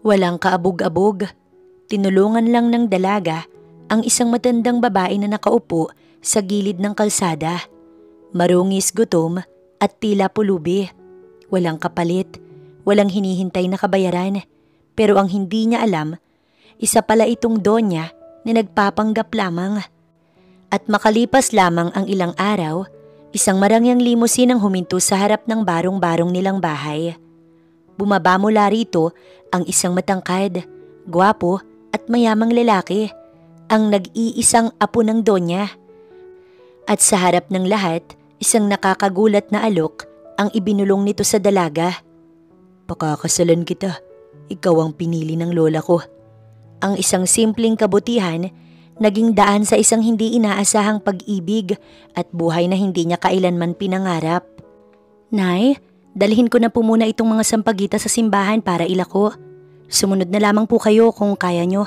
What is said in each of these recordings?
Walang kaabog-abog. Tinulungan lang ng dalaga ang isang matandang babae na nakaupo sa gilid ng kalsada. Marungis, gutom at tila pulubi. Walang kapalit, walang hinihintay na kabayaran. Pero ang hindi niya alam, isa pala itong donya na nagpapanggap lamang. At makalipas lamang ang ilang araw, isang marangyang limusin ang huminto sa harap ng barong-barong nilang bahay. Bumaba mula rito ang isang matangkad, gwapo at mayamang lalaki, ang nag-iisang apo ng donya. At sa harap ng lahat, isang nakakagulat na alok ang ibinulong nito sa dalaga. "Pakakasalan kita, ikaw ang pinili ng lola ko." Ang isang simpleng kabutihan naging daan sa isang hindi inaasahang pag-ibig at buhay na hindi niya kailanman pinangarap. "Nay, dalhin ko na po muna itong mga sampagita sa simbahan para ilako. Sumunod na lamang po kayo kung kaya nyo."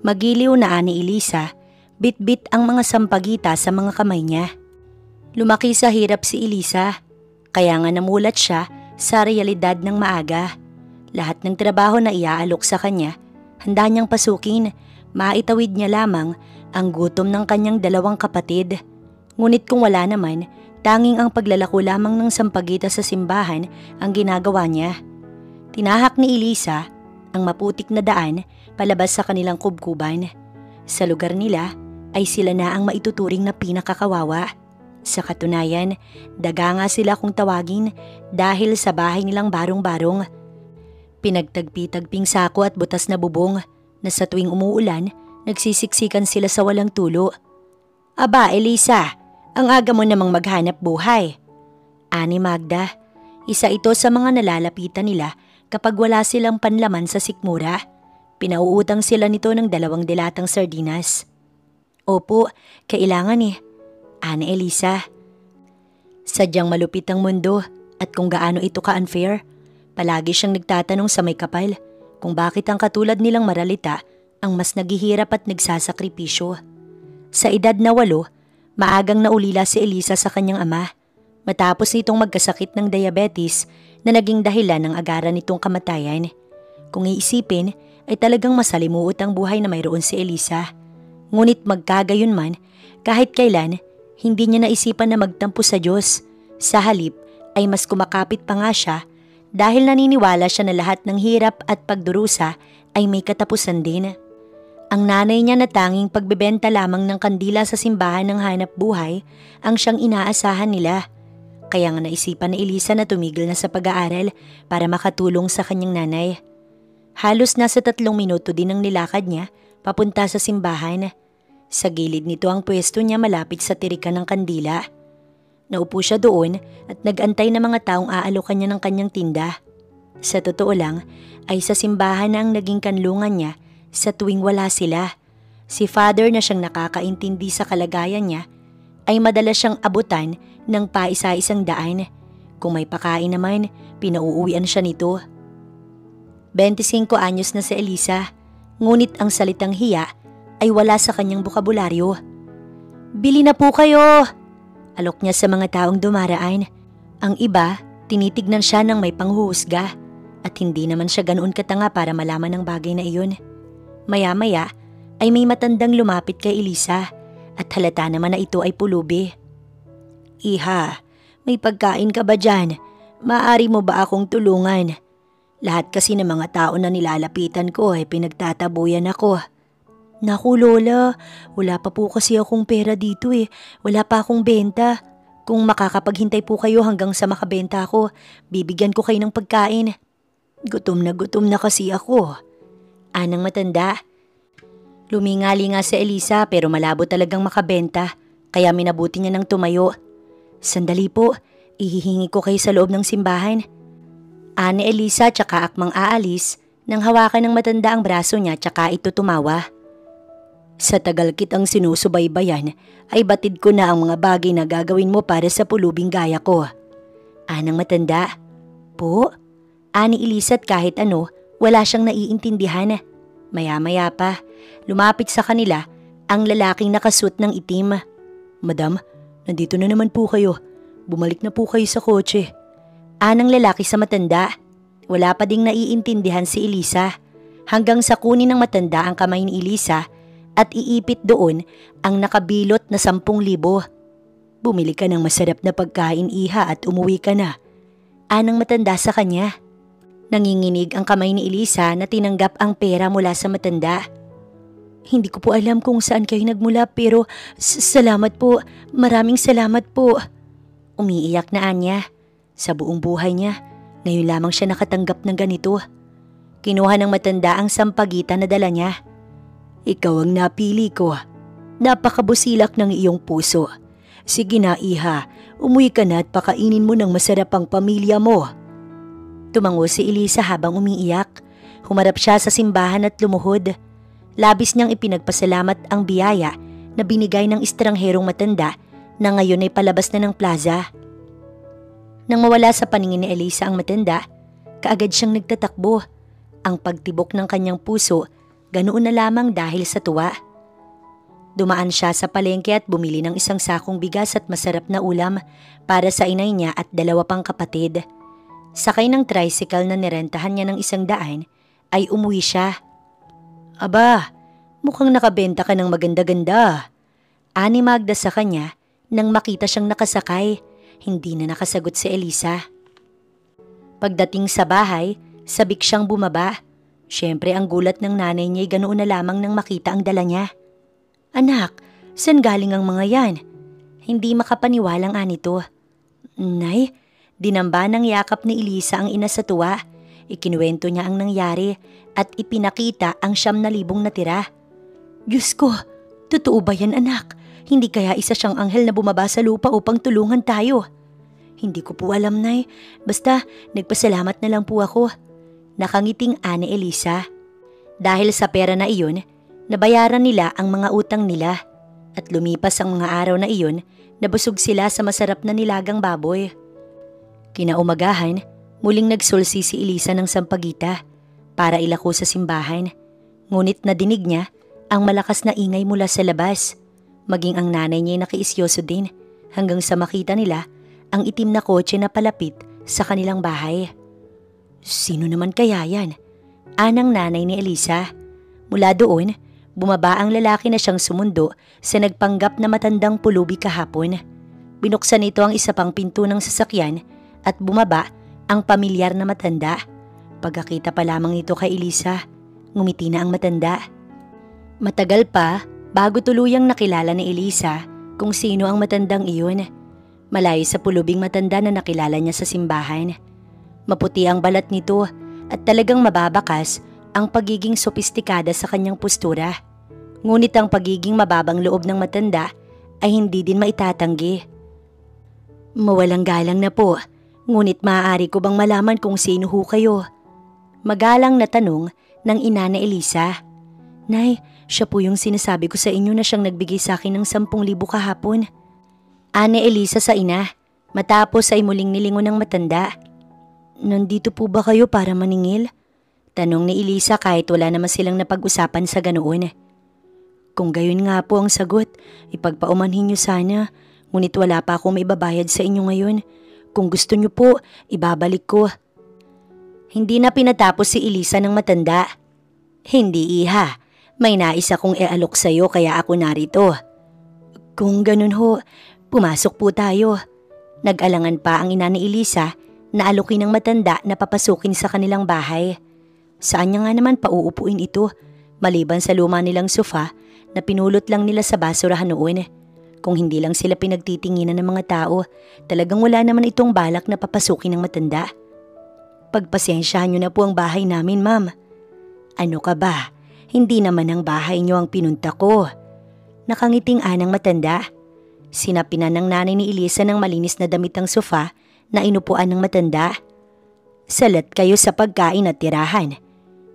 Magiliw na ani Elisa, bit-bit ang mga sampagita sa mga kamay niya. Lumaki sa hirap si Elisa, kaya nga namulat siya sa realidad ng maaga. Lahat ng trabaho na iaalok sa kanya, handa niyang pasukin, maitawid niya lamang ang gutom ng kanyang dalawang kapatid. Ngunit kung wala naman, tanging ang paglalako lamang ng sampagita sa simbahan ang ginagawa niya. Tinahak ni Elisa ang maputik na daan palabas sa kanilang kubkuban. Sa lugar nila ay sila na ang maituturing na pinakakawawa. Sa katunayan, daga nga sila kung tawagin dahil sa bahay nilang barong-barong. Pinagtagpi-tagping sako at butas na bubong na sa tuwing umuulan, nagsisiksikan sila sa walang tulo. "Aba, Elisa, ang aga mo namang maghanap buhay." Ani Magda, isa ito sa mga nalalapitan nila kapag wala silang panlaman sa sikmura. Pinauutang sila nito ng 2 dilatang sardinas. "Opo, kailangan eh," ani Elisa. Sadyang malupit ang mundo at kung gaano ito ka-unfair. Palagi siyang nagtatanong sa may kapal kung bakit ang katulad nilang maralita ang mas naghihirap at nagsasakripisyo. Sa edad na 8, maagang naulila si Elisa sa kanyang ama matapos nitong magkasakit ng diabetes na naging dahilan ng agaran nitong kamatayan. Kung iisipin ay talagang masalimuot ang buhay na mayroon si Elisa. Ngunit magkagayon man, kahit kailan, hindi niya naisipan na magtampo sa Diyos. Sa halip ay mas kumakapit pa nga siya dahil naniniwala siya na lahat ng hirap at pagdurusa ay may katapusan din. Ang nanay niya na tanging pagbebenta lamang ng kandila sa simbahan ng hanap buhay ang siyang inaasahan nila. Kaya nga naisipan ni Elisa na tumigil na sa pag-aaral para makatulong sa kanyang nanay. Halos nasa 3 minuto din ang nilakad niya papunta sa simbahan. Sa gilid nito ang pwesto niya malapit sa tirikan ng kandila. Naupo siya doon at nag-antay na mga taong aalokan niya ng kanyang tinda. Sa totoo lang ay sa simbahan na ang naging kanlungan niya sa tuwing wala sila. Si Father na siyang nakakaintindi sa kalagayan niya ay madalas siyang abutan ng paisa-isang daan. Kung may pakain naman, pinauuwian siya nito. 25 anyos na si Elisa, ngunit ang salitang hiya ay wala sa kanyang bokabularyo. "Bili na po kayo!" alok niya sa mga taong dumaraan. Ang iba, tinitignan siya ng may panghuhusga at hindi naman siya ganoon katanga para malaman ang bagay na iyon. Maya-maya ay may matandang lumapit kay Elisa at halata naman na ito ay pulubi. "Iha, may pagkain ka ba dyan? Maaari mo ba akong tulungan? Lahat kasi ng mga tao na nilalapitan ko ay pinagtatabuyan ako." "Naku Lola, wala pa po kasi akong pera dito eh. Wala pa akong benta. Kung makakapaghintay po kayo hanggang sa makabenta ako, bibigyan ko kayo ng pagkain." Gutom na kasi ako," anang matanda. Lumingali nga si Elisa pero malabo talagang makabenta, kaya minabuti niya ng tumayo. "Sandali po, ihihingi ko kayo sa loob ng simbahan." Ani Elisa tsaka akmang aalis nang hawakan ng matanda ang braso niya tsaka ito tumawa. "Sa tagal kitang sinusubaybayan ay batid ko na ang mga bagay na gagawin mo para sa pulubing gaya ko." Anang matanda. "Po?" ani Elisa at kahit ano, wala siyang naiintindihan. Maya-maya pa, lumapit sa kanila ang lalaking nakasuot ng itim. "Madam, nandito na naman po kayo. Bumalik na po kayo sa kotse." Anang lalaki sa matanda. Wala pa ding naiintindihan si Elisa. hanggang sa kunin ng matanda ang kamay ni Elisa at iipit doon ang nakabilot na 10,000. Bumili ka ng masarap na pagkain, iha, at umuwi ka na. Anang matanda sa kanya. Nanginginig ang kamay ni Elisa na tinanggap ang pera mula sa matanda. Hindi ko po alam kung saan kayo nagmula pero salamat po, maraming salamat po. Umiiyak na Anya. Sa buong buhay niya, ngayon lamang siya nakatanggap ng ganito. Kinuha ng matanda ang sampagitan na dala niya. Ikaw ang napili ko. Napakabusilak ng iyong puso. Sige na, iha, umuwi ka na at pakainin mo ng masarap ang pamilya mo. Tumango si Elisa habang umiiyak. Humarap siya sa simbahan at lumuhod. Labis niyang ipinagpasalamat ang biyaya na binigay ng estrangherong matanda na ngayon ay palabas na ng plaza. Nang mawala sa paningin ni Elisa ang matanda, kaagad siyang nagtatakbo. Ang pagtibok ng kanyang puso, ganoon na lamang dahil sa tuwa. Dumaan siya sa palengke at bumili ng isang sakong bigas at masarap na ulam para sa inay niya at 2 pang kapatid. Sakay ng tricycle na nirentahan niya ng 100, ay umuwi siya. Aba, mukhang nakabenta ka ng maganda-ganda. Ani Magda sa kanya nang makita siyang nakasakay. Hindi na nakasagot si Elisa. Pagdating sa bahay, sabik siyang bumaba. Siyempre ang gulat ng nanay niya ay ganoon na lamang nang makita ang dala niya. Anak, saan galing ang mga yan? Hindi makapaniwalang anito. Nay, dinamba ng yakap ni Elisa ang ina sa tuwa. Ikinuwento niya ang nangyari at ipinakita ang 9,000 natira. Diyos ko, totoo ba yan anak? Hindi kaya isa siyang anghel na bumaba sa lupa upang tulungan tayo? Hindi ko po alam, Nay. Basta nagpasalamat na lang po ako. Nakangiting ani Elisa. Dahil sa pera na iyon, nabayaran nila ang mga utang nila. At lumipas ang mga araw na iyon, nabusog sila sa masarap na nilagang baboy. Kinaumagahan, muling nagsulsi si Elisa ng sampagita para ilako sa simbahan. Ngunit nadinig niya ang malakas na ingay mula sa labas. Maging ang nanay niya ay nakiisyoso din hanggang sa makita nila ang itim na kotse na palapit sa kanilang bahay. Sino naman kaya yan? Anang nanay ni Elisa. Mula doon, bumaba ang lalaki na siyang sumundo sa nagpanggap na matandang pulubi kahapon. Binuksan nito ang isa pang pinto ng sasakyan at bumaba ang pamilyar na matanda. Pagkakita pa lamang nito kay Elisa, ngumiti na ang matanda. Matagal pa bago tuluyang nakilala ni Elisa kung sino ang matandang iyon. Malayo sa pulubing matanda na nakilala niya sa simbahan. Maputi ang balat nito at talagang mababakas ang pagiging sopistikada sa kanyang postura. Ngunit ang pagiging mababang loob ng matanda ay hindi din maitatanggi. Mawalang galang na po, ngunit maaari ko bang malaman kung sino ho kayo? Magalang na tanong ng ina ni Elisa. Nay, siya po yung sinasabi ko sa inyo na siyang nagbigay sa akin ng 10,000 kahapon. Ani Elisa sa ina, matapos ay muling nilingon ng matanda. Nandito po ba kayo para maningil? Tanong ni Elisa kahit wala naman silang napag-usapan sa ganoon. Kung gayon nga po ang sagot, ipagpaumanhin niyo sana, ngunit wala pa akong maibabayad sa inyo ngayon. Kung gusto niyo po, ibabalik ko. Hindi na pinatapos si Elisa ng matanda. Hindi iha, may nais akong ialok sa iyo kaya ako narito. Kung ganun ho, pumasok po tayo. Nag-alangan pa ang ina ni Elisa na alukin ng matanda na papasukin sa kanilang bahay. Saan niya nga naman pauupuin ito, maliban sa luma nilang sofa na pinulot lang nila sa basurahan noon. Kung hindi lang sila pinagtitinginan ng mga tao, talagang wala naman itong balak na papasukin ng matanda. Pagpasensyahan niyo na po ang bahay namin, ma'am. Ano ka ba? Hindi naman ang bahay niyo ang pinunta ko. Nakangiting anang matanda. Sinapinan ng nanay ni Elisa ng malinis na damit ang sofa na inupuan ng matanda. Salat kayo sa pagkain at tirahan.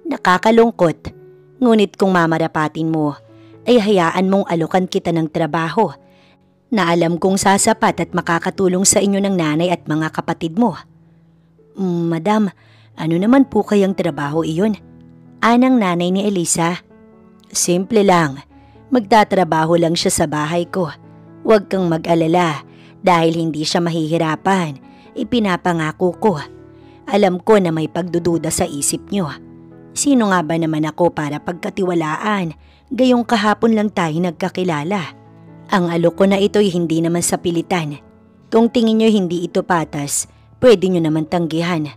Nakakalungkot. Ngunit kung mamarapatin mo, ay hayaan mong alukan kita ng trabaho na alam kong sasapat at makakatulong sa inyo ng nanay at mga kapatid mo. Madam, ano naman po kayang trabaho iyon? Anang nanay ni Elisa. Simple lang. Magtatrabaho lang siya sa bahay ko. Huwag kang mag-alala dahil hindi siya mahihirapan. Ipinapangako ko. Alam ko na may pagdududa sa isip niyo. Sino nga ba naman ako para pagkatiwalaan? Gayong kahapon lang tayo nagkakilala. Ang alok ko na ito'y hindi naman sa pilitan. Kung tingin nyo hindi ito patas, pwede nyo naman tanggihan.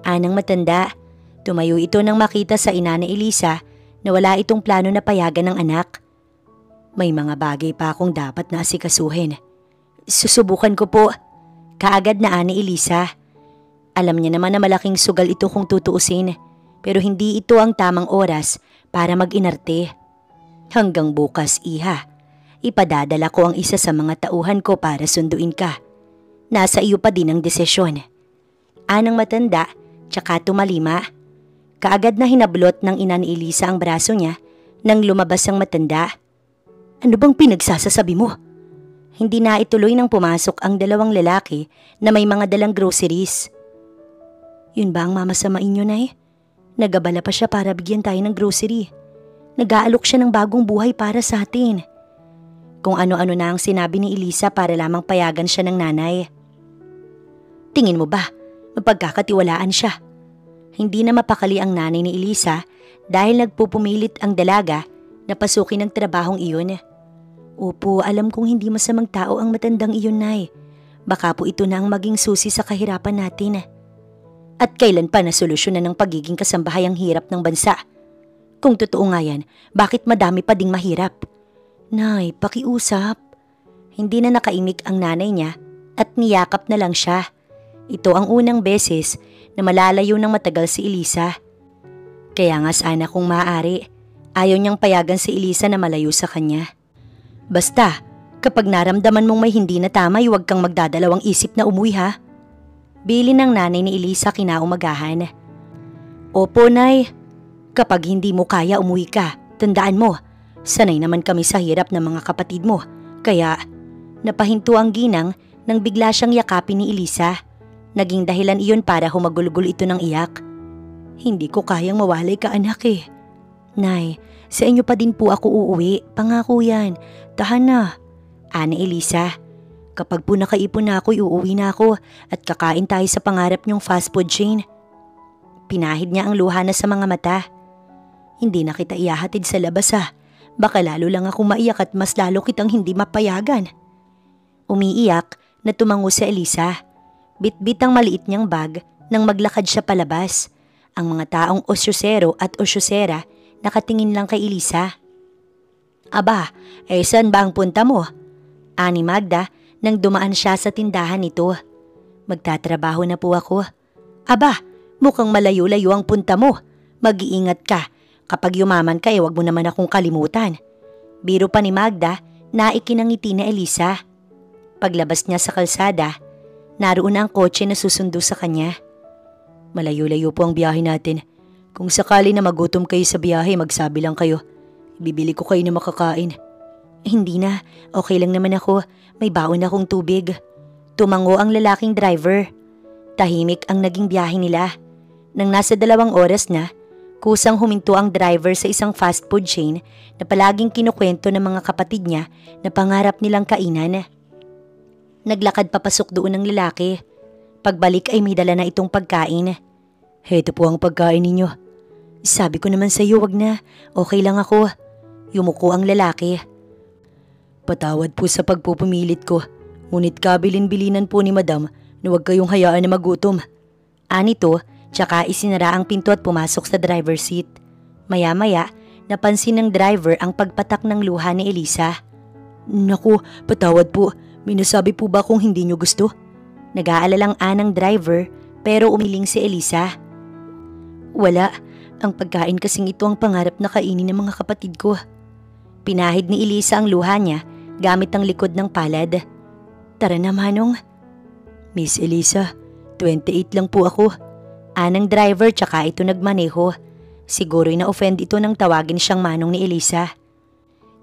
Anang matanda, tumayo ito nang makita sa ina ni Elisa na wala itong plano na payagan ng anak. May mga bagay pa akong dapat na asikasuhin. Susubukan ko po. Kaagad na ani Elisa. Alam niya naman na malaking sugal ito kung tutuusin. Pero hindi ito ang tamang oras para mag-inarte. Hanggang bukas, iha. Ipadadala ko ang isa sa mga tauhan ko para sunduin ka. Nasa iyo pa din ang desisyon. Anang matanda, tsaka tumalima. Kaagad na hinablot ng ina ni Elisa ang braso niya nang lumabas ang matanda. Ano bang pinagsasasabi mo? Hindi na ituloy nang pumasok ang dalawang lalaki na may mga dalang groceries. Yun ba ang mamasamain nyo, Nay? Nagabala pa siya para bigyan tayo ng grocery. Nag-aalok siya ng bagong buhay para sa atin. Kung ano-ano na ang sinabi ni Elisa para lamang payagan siya ng nanay. Tingin mo ba, mapagkakatiwalaan siya? Hindi na mapakali ang nanay ni Elisa dahil nagpupumilit ang dalaga na pasukin ang trabahong iyon. Opo, alam kong hindi masamang tao ang matandang iyon, Nay. Baka po ito na ang maging susi sa kahirapan natin. At kailan pa nasolusyonan ng pagiging kasambahay ang hirap ng bansa? Kung totoo nga yan, bakit madami pa ding mahirap? Nay, pakiusap. Hindi na nakaimik ang nanay niya at niyakap na lang siya. Ito ang unang beses na malalayo ng matagal si Elisa. Kaya nga sana kung maaari, ayaw niyang payagan si Elisa na malayo sa kanya. Basta, kapag naramdaman mong may hindi na tama, huwag kang magdadalawang isip na umuwi ha. Bili ng nanay ni Elisa kinaumagahan. Opo, Nay. Kapag hindi mo kaya umuwi ka, tandaan mo, sanay naman kami sa hirap ng mga kapatid mo. Kaya, napahinto ang ginang nang bigla siyang yakapin ni Elisa. Naging dahilan iyon para humagulgol ito ng iyak. Hindi ko kayang mawalay ka, anak eh. Nay, sa inyo pa din po ako uuwi. Pangako yan. Tahan na. Ani Elisa. Kapag po nakaipon na ako, uuwi na ako at kakain tayo sa pangarap niyong fast food chain. Pinahid niya ang luha na sa mga mata. Hindi na kita ihahatid sa labas ha. Baka lalo lang ako maiyak at mas lalo kitang hindi mapayagan. Umiiyak na tumango si Elisa. Bit-bit ang maliit niyang bag nang maglakad siya palabas. Ang mga taong osyosero at osyosera nakatingin lang kay Elisa. Aba, saan ba ang punta mo? Ani Magda nang dumaan siya sa tindahan nito. Magtatrabaho na po ako. Aba, mukhang malayo-layo ang punta mo. Mag-iingat ka. Kapag yumaman ka wag mo naman akong kalimutan. Biro pa ni Magda na ikinangiti na Elisa. Paglabas niya sa kalsada, naroon ang kotse na susundo sa kanya. Malayo-layo po ang biyahe natin. Kung sakali na magutom kayo sa biyahe, magsabi lang kayo. Ibibili ko kayo na makakain. Hindi na, okay lang naman ako. May baon akong tubig. Tumango ang lalaking driver. Tahimik ang naging biyahe nila. Nang nasa 2 oras na, kusang huminto ang driver sa isang fast food chain na palaging kinukwento ng mga kapatid niya na pangarap nilang kainan. Naglakad papasok doon ang lalaki. Pagbalik ay may dala na itong pagkain. Heto po ang pagkain ninyo. Sabi ko naman sa iyo, wag na. Okay lang ako. Yumuko ang lalaki. Patawad po sa pagpupumilit ko. Ngunit kabilin-bilinan po ni Madam na huwag kayong hayaan na magutom. Anito, tsaka isinara ang pinto at pumasok sa driver's seat. Maya-maya, napansin ng driver ang pagpatak ng luha ni Elisa. Naku, patawad po. May nasabi po ba kung hindi nyo gusto? Nag-aalalang anang driver pero umiling si Elisa. Wala. Ang pagkain kasing ito ang pangarap na kainin ng mga kapatid ko. Pinahid ni Elisa ang luha niya gamit ang likod ng palad. Tara na, Manong. Miss Elisa, 28 lang po ako. Anang driver tsaka ito nagmaneho. Siguro'y na-offend ito nang tawagin siyang Manong ni Elisa.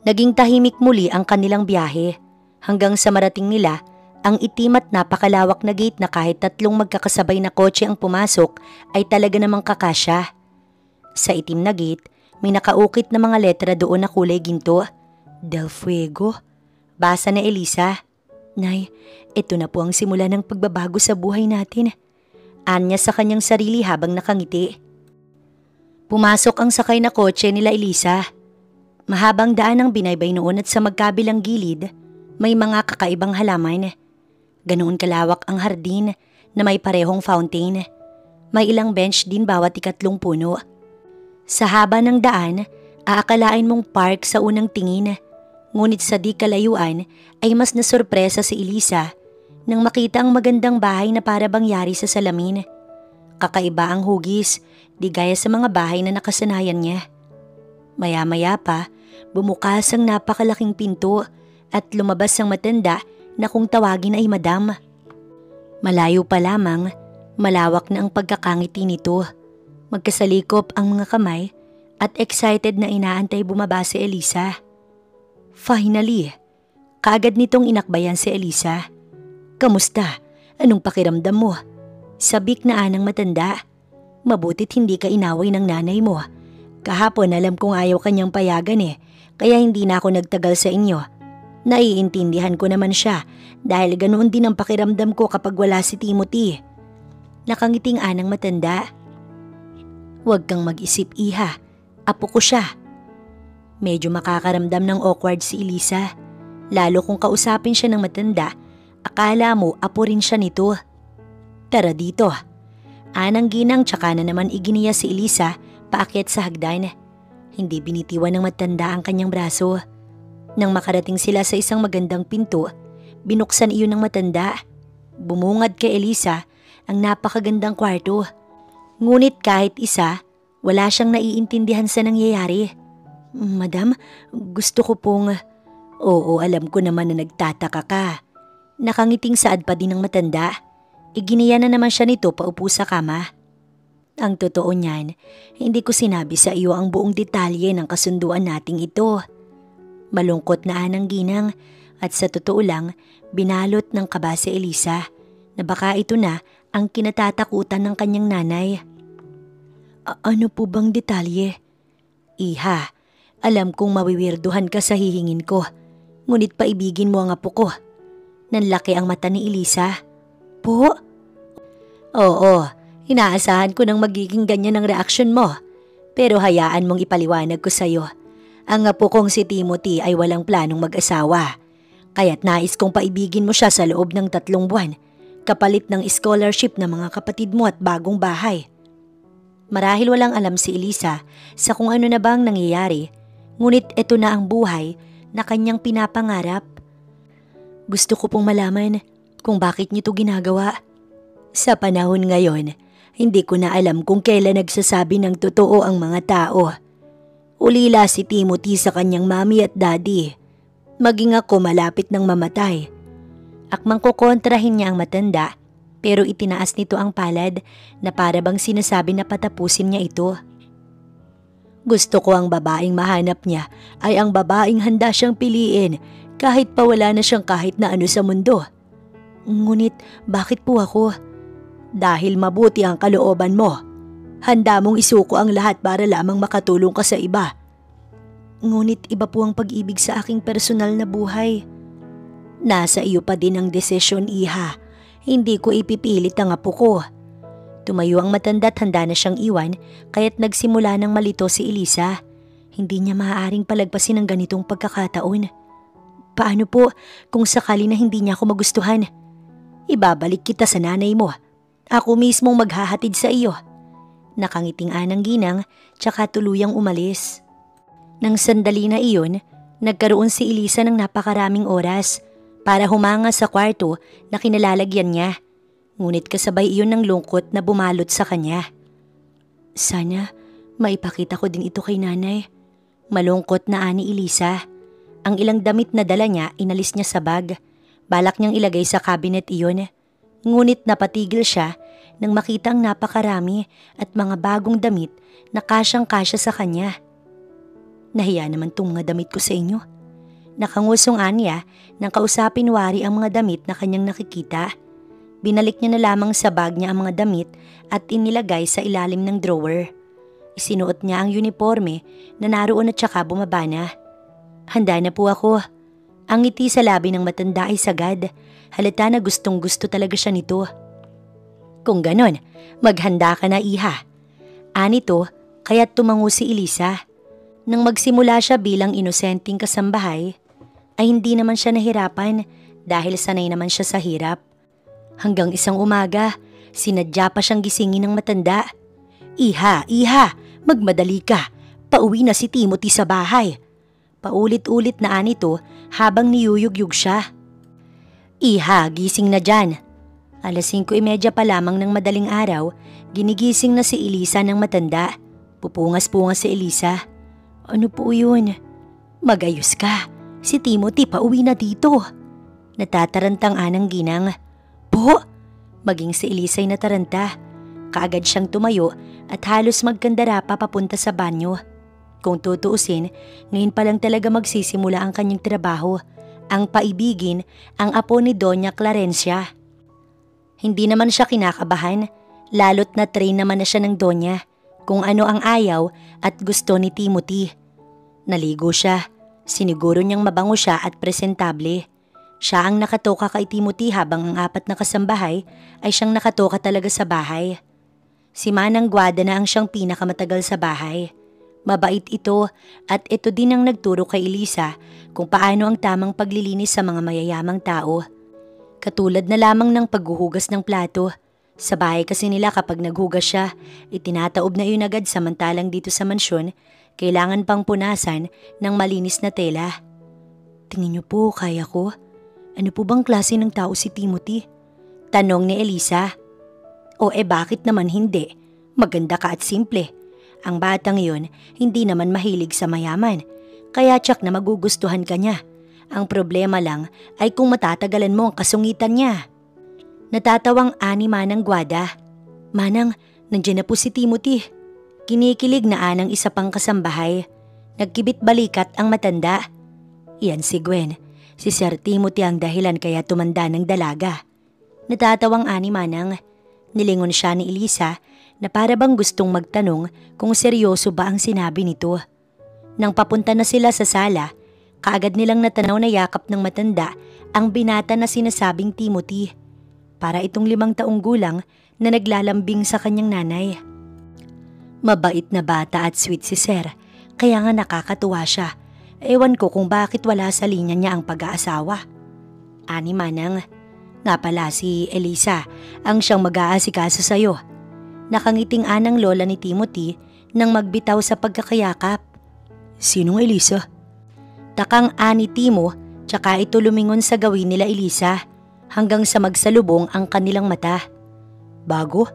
Naging tahimik muli ang kanilang biyahe hanggang sa marating nila ang itim at napakalawak na gate na kahit 3 magkakasabay na kotse ang pumasok ay talaga namang kakasya. Sa itim na gate, may nakaukit na mga letra doon na kulay ginto. Del Fuego. Basa na Elisa. Nay, ito na po ang simula ng pagbabago sa buhay natin. Anya sa kanyang sarili habang nakangiti. Pumasok ang sakay na kotse nila Elisa. Mahabang daan ang binaybay noon at sa magkabilang gilid, may mga kakaibang halaman. Ganoon kalawak ang hardin na may parehong fountain. May ilang bench din bawat 3 puno. Sa haba ng daan, aakalain mong park sa unang tingin. Ngunit sa di kalayuan ay mas nasurpresa si Elisa nang makita ang magandang bahay na para bang yari sa salamin. Kakaiba ang hugis, di gaya sa mga bahay na nakasanayan niya. Maya-maya pa, bumukas ang napakalaking pinto at lumabas ang matanda na kung tawagin ay madam. Malayo pa lamang, malawak na ang pagkakangiti nito. Magkasalikop ang mga kamay at excited na inaantay bumaba si Elisa. Finally, kaagad nitong inakbayan si Elisa. Kamusta? Anong pakiramdam mo? Sabik na anang matanda. Mabutit hindi ka inaway ng nanay mo. Kahapon alam kong ayaw kanyang payagan kaya hindi na ako nagtagal sa inyo. Naiintindihan ko naman siya dahil ganoon din ang pakiramdam ko kapag wala si Timothy. Nakangiting anang matanda. Huwag kang mag-isip, iha. Apo ko siya. Medyo makakaramdam ng awkward si Elisa. Lalo kung kausapin siya ng matanda, akala mo apo rin siya nito. Tara dito. Anang ginang tsaka na naman iginiya si Elisa paakyat sa hagdan. Hindi binitiwan ng matanda ang kanyang braso. Nang makarating sila sa isang magandang pinto, binuksan iyon ng matanda. Bumungad kay Elisa ang napakagandang kwarto. Ngunit kahit isa, wala siyang naiintindihan sa nangyayari. Madam, gusto ko pong… Oo, alam ko naman na nagtataka ka. Nakangiting saad pa din ng matanda. Iginiya na naman siya nito paupo sa kama. Ang totoo niyan, hindi ko sinabi sa iyo ang buong detalye ng kasunduan nating ito. Malungkot na anang ginang at sa totoo lang, binalot ng kaba si Elisa na baka ito na ang kinatatakutan ng kanyang nanay. Ano po bang detalye? Iha, alam kong mawiwirduhan ka sa hihingin ko, ngunit paibigin mo ang apo ko. Nanlaki ang mata ni Elisa. Po? Oo, inaasahan ko nang magiging ganyan ang reaksyon mo. Pero hayaan mong ipaliwanag ko sa'yo. Ang apo kong si Timothy ay walang planong mag-asawa. Kaya't nais kong paibigin mo siya sa loob ng 3 buwan, kapalit ng scholarship ng mga kapatid mo at bagong bahay. Marahil walang alam si Elisa sa kung ano na bang nangyayari, ngunit ito na ang buhay na kanyang pinapangarap. Gusto ko pong malaman kung bakit niyo ito ginagawa. Sa panahon ngayon, hindi ko na alam kung kailan nagsasabi ng totoo ang mga tao. Ulila si Timothy sa kanyang mami at daddy. Maging ako malapit ng mamatay. Akmang kukontrahin niya ang matanda, pero itinaas nito ang palad na para bang sinasabi na patapusin niya ito. Gusto ko ang babaeng mahanap niya ay ang babaeng handa siyang piliin kahit pa wala na siyang kahit na ano sa mundo. Ngunit bakit po ako? Dahil mabuti ang kalooban mo. Handa mong isuko ang lahat para lamang makatulong ka sa iba. Ngunit iba po ang pag-ibig sa aking personal na buhay. Nasa iyo pa din ang desisyon, iha. Hindi ko ipipilit ang apo ko. Tumayo ang matanda at handa na siyang iwan, kaya't nagsimula ng malito si Elisa. Hindi niya maaaring palagpasin ang ganitong pagkakataon. Paano po kung sakali na hindi niya ako magustuhan? Ibabalik kita sa nanay mo. Ako mismong maghahatid sa iyo. Nakangiting anang ginang tsaka tuluyang umalis. Nang sandali na iyon, nagkaroon si Elisa ng napakaraming oras para humanga sa kwarto na kinalalagyan niya. Ngunit kasabay iyon ng lungkot na bumalot sa kanya. Sana maipakita ko din ito kay nanay. Malungkot na ani Elisa. Ang ilang damit na dala niya inalis niya sa bag. Balak niyang ilagay sa cabinet iyon. Ngunit napatigil siya nang makita ang napakarami at mga bagong damit na kasyang-kasya sa kanya. Nahiya naman tong mga damit ko sa inyo. Nakangusong anya nang kausapin wari ang mga damit na kanyang nakikita. Binalik niya na lamang sa bag niya ang mga damit at inilagay sa ilalim ng drawer. Isinuot niya ang uniforme na naroon at saka bumaba na. Handa na po ako. Ang ngiti sa labi ng matanda ay sagad. Halata na gustong gusto talaga siya nito. Kung ganon, maghanda ka na, iha. Anito, kaya't tumango si Elisa. Nang magsimula siya bilang inosenteng kasambahay, ay hindi naman siya nahirapan dahil sanay naman siya sa hirap. Hanggang isang umaga, sinadya pa siyang gisingin ng matanda. Iha, magmadali ka. Pauwi na si Timothy sa bahay. Paulit-ulit na anito habang niyuyugyug siya. Iha, gising na dyan. 5:30 pa lamang ng madaling araw, ginigising na si Elisa ng matanda. Pupungas-pungas si Elisa. Ano po yun? Magayos ka. Si Timothy pauwi na dito. Natatarantang anang ginang. Po? Maging si Elisa ay nataranta. Kaagad siyang tumayo at halos magkandara pa papunta sa banyo. Kung tutuusin, ngayon pa lang talaga magsisimula ang kanyang trabaho. Ang paibigin ang apo ni Doña Clarencia. Hindi naman siya kinakabahan, lalo't na-train naman na siya ng Doña kung ano ang ayaw at gusto ni Timothy. Naligo siya, siniguro niyang mabango siya at presentable. Siya ang nakatoka kay Timothy habang ang 4 na kasambahay ay siyang nakatoka talaga sa bahay. Si Manang Guada na ang siyang pinakamatagal sa bahay. Mabait ito at ito din ang nagturo kay Elisa kung paano ang tamang paglilinis sa mga mayayamang tao. Katulad na lamang ng paghuhugas ng plato. Sa bahay kasi nila kapag naghugas siya, itinataob na yun agad samantalang dito sa mansyon, kailangan pang punasan ng malinis na tela. Tingin niyo po, kaya ko? Ano po bang klase ng tao si Timothy? Tanong ni Elisa. O bakit naman hindi? Maganda ka at simple. Ang batang yun hindi naman mahilig sa mayaman, kaya tsak na magugustuhan ka niya. Ang problema lang ay kung matatagalan mo ang kasungitan niya. Natatawang ani Manang Guada. Manang, nandiyan na po si Timothy. Kinikilig na anang isa pang kasambahay. Nagkibit balikat ang matanda. Iyan si Gwen. Si Sir Timothy ang dahilan kaya tumanda ng dalaga. Natatawang ani Manang. Nilingon siya ni Elisa na para bang gustong magtanong kung seryoso ba ang sinabi nito. Nang papunta na sila sa sala, kaagad nilang natanaw na yakap ng matanda ang binata na sinasabing Timothy. Para itong 5 taong gulang na naglalambing sa kanyang nanay. Mabait na bata at sweet si Sir, kaya nga nakakatuwa siya. Ewan ko kung bakit wala sa linya niya ang pag-aasawa. Ani Manang, nga pala si Elisa ang siyang mag-aasikaso sa'yo. Nakangiting anang lola ni Timothy nang magbitaw sa pagkakayakap. Sinong Elisa? Takang ani Timo, tsaka ito lumingon sa gawin nila Elisa hanggang sa magsalubong ang kanilang mata. Bago?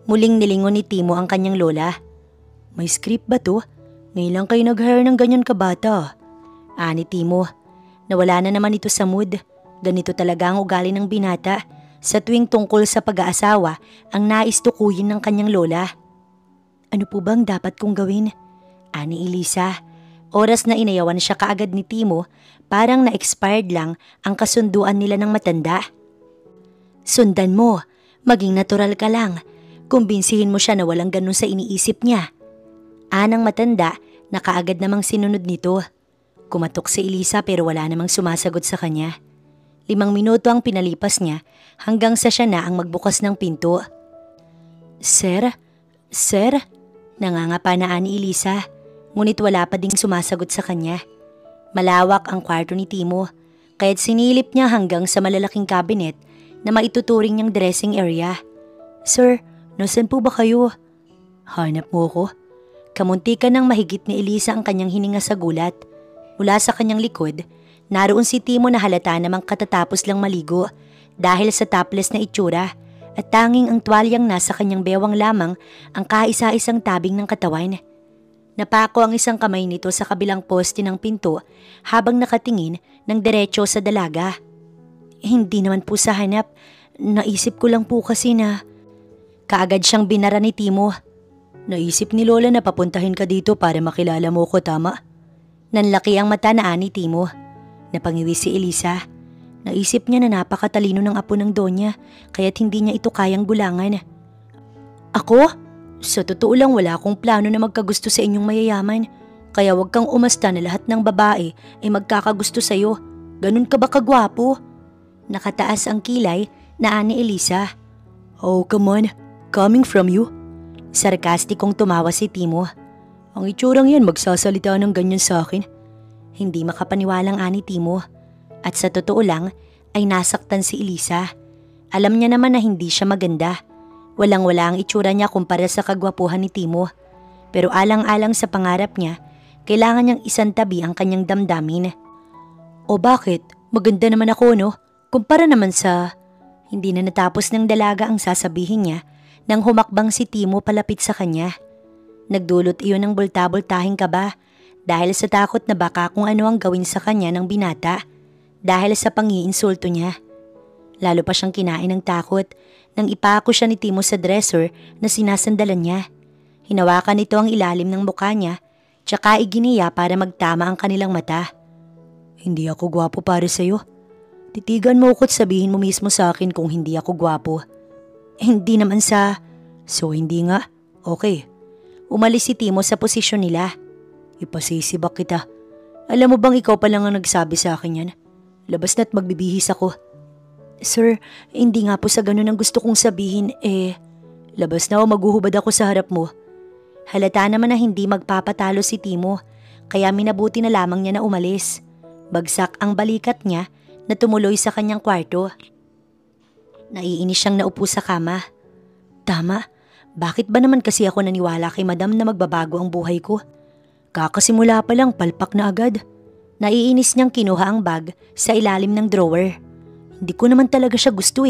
Muling nilingon ni Timo ang kanyang lola. May script ba to? Ngayon lang kayo nag-hire ng ganyan kabata. Ani Timo, nawala na naman ito sa mood. Ganito talaga ang ugali ng binata. Sa tuwing tungkol sa pag-aasawa ang nais tukuyin ng kanyang lola. Ano po bang dapat kong gawin? Ani Elisa. Oras na inayawan siya kaagad ni Timo, parang na-expired lang ang kasunduan nila ng matanda. Sundan mo, maging natural ka lang. Kumbinsihin mo siya na walang ganun sa iniisip niya. Anang matanda na kaagad namang sinunod nito. Kumatok si Elisa pero wala namang sumasagot sa kanya. 5 minuto ang pinalipas niya hanggang sa siya na ang magbukas ng pinto. Sir? Sir? Nangangapa na ani Elisa, ngunit wala pa ding sumasagot sa kanya. Malawak ang kwarto ni Timo, kaya't sinilip niya hanggang sa malalaking cabinet na maituturing niyang dressing area. Sir, nasan po ba kayo? Hanap mo ko? Kamuntikan ng mahigit ni Elisa ang kanyang hininga sa gulat. Mula sa kanyang likod, naroon si Timo na halata namang katatapos lang maligo dahil sa topless na itsura at tanging ang tuwalyang nasa kanyang bewang lamang ang kaisa-isang tabing ng katawan. Napako ang isang kamay nito sa kabilang poste ng pinto habang nakatingin ng diretso sa dalaga. Hindi naman po sa hanap, naisip ko lang po kasi na... Kaagad siyang binara ni Timo. Naisip ni Lola na papuntahin ka dito para makilala mo ko, tama? Nanlaki ang mata na ani Timo. Napangiwi si Elisa. Naisip niya na napakatalino ng apo ng Donya kaya't hindi niya ito kayang bulangan. Ako? Sa totoo lang wala akong plano na magkagusto sa inyong mayayaman. Kaya wag kang umasta na lahat ng babae ay magkakagusto sa'yo. Ganun ka ba kagwapo? Nakataas ang kilay na ani Elisa. Oh come on, coming from you. Sarkastikong tumawa si Timo. Ang itsurang yan magsasalita ng ganyan sa akin. Hindi makapaniwalang ani Timo. At sa totoo lang ay nasaktan si Elisa. Alam niya naman na hindi siya maganda. Walang-wala ang itsura niya kumpara sa kagwapuhan ni Timo. Pero alang-alang sa pangarap niya, kailangan niyang isantabi ang kanyang damdamin. O bakit? Maganda naman ako, no? Kumpara naman sa... Hindi na natapos ng dalaga ang sasabihin niya nang humakbang si Timo palapit sa kanya. Nagdulot iyon ng bulta-bultahing kaba dahil sa takot na baka kung ano ang gawin sa kanya ng binata dahil sa pangiinsulto niya. Lalo pa siyang kinain ng takot nang ipako siya ni Timo sa dresser na sinasandalan niya. Hinawakan nito ang ilalim ng mukha niya tsaka iginiya para magtama ang kanilang mata. Hindi ako gwapo para sa'yo. Titigan mo ako't sabihin mo mismo sa akin kung hindi ako gwapo. Hindi naman sa... So hindi nga? Okay. Umalis si Timo sa posisyon nila. Ipasisibak kita. Alam mo bang ikaw pa lang ang nagsabi sa akin yan? Labas na't magbibihis ako. Sir, hindi nga po sa ganun ang gusto kong sabihin labas na o maghuhubad ako sa harap mo. Halata naman na hindi magpapatalo si Timo kaya minabuti na lamang niya na umalis. Bagsak ang balikat niya na tumuloy sa kanyang kwarto. Naiinis siyang naupo sa kama. Tama, bakit ba naman kasi ako naniwala kay madam na magbabago ang buhay ko? Kakasimula pa lang palpak na agad. Naiinis niyang kinuha ang bag sa ilalim ng drawer. Hindi ko naman talaga siya gusto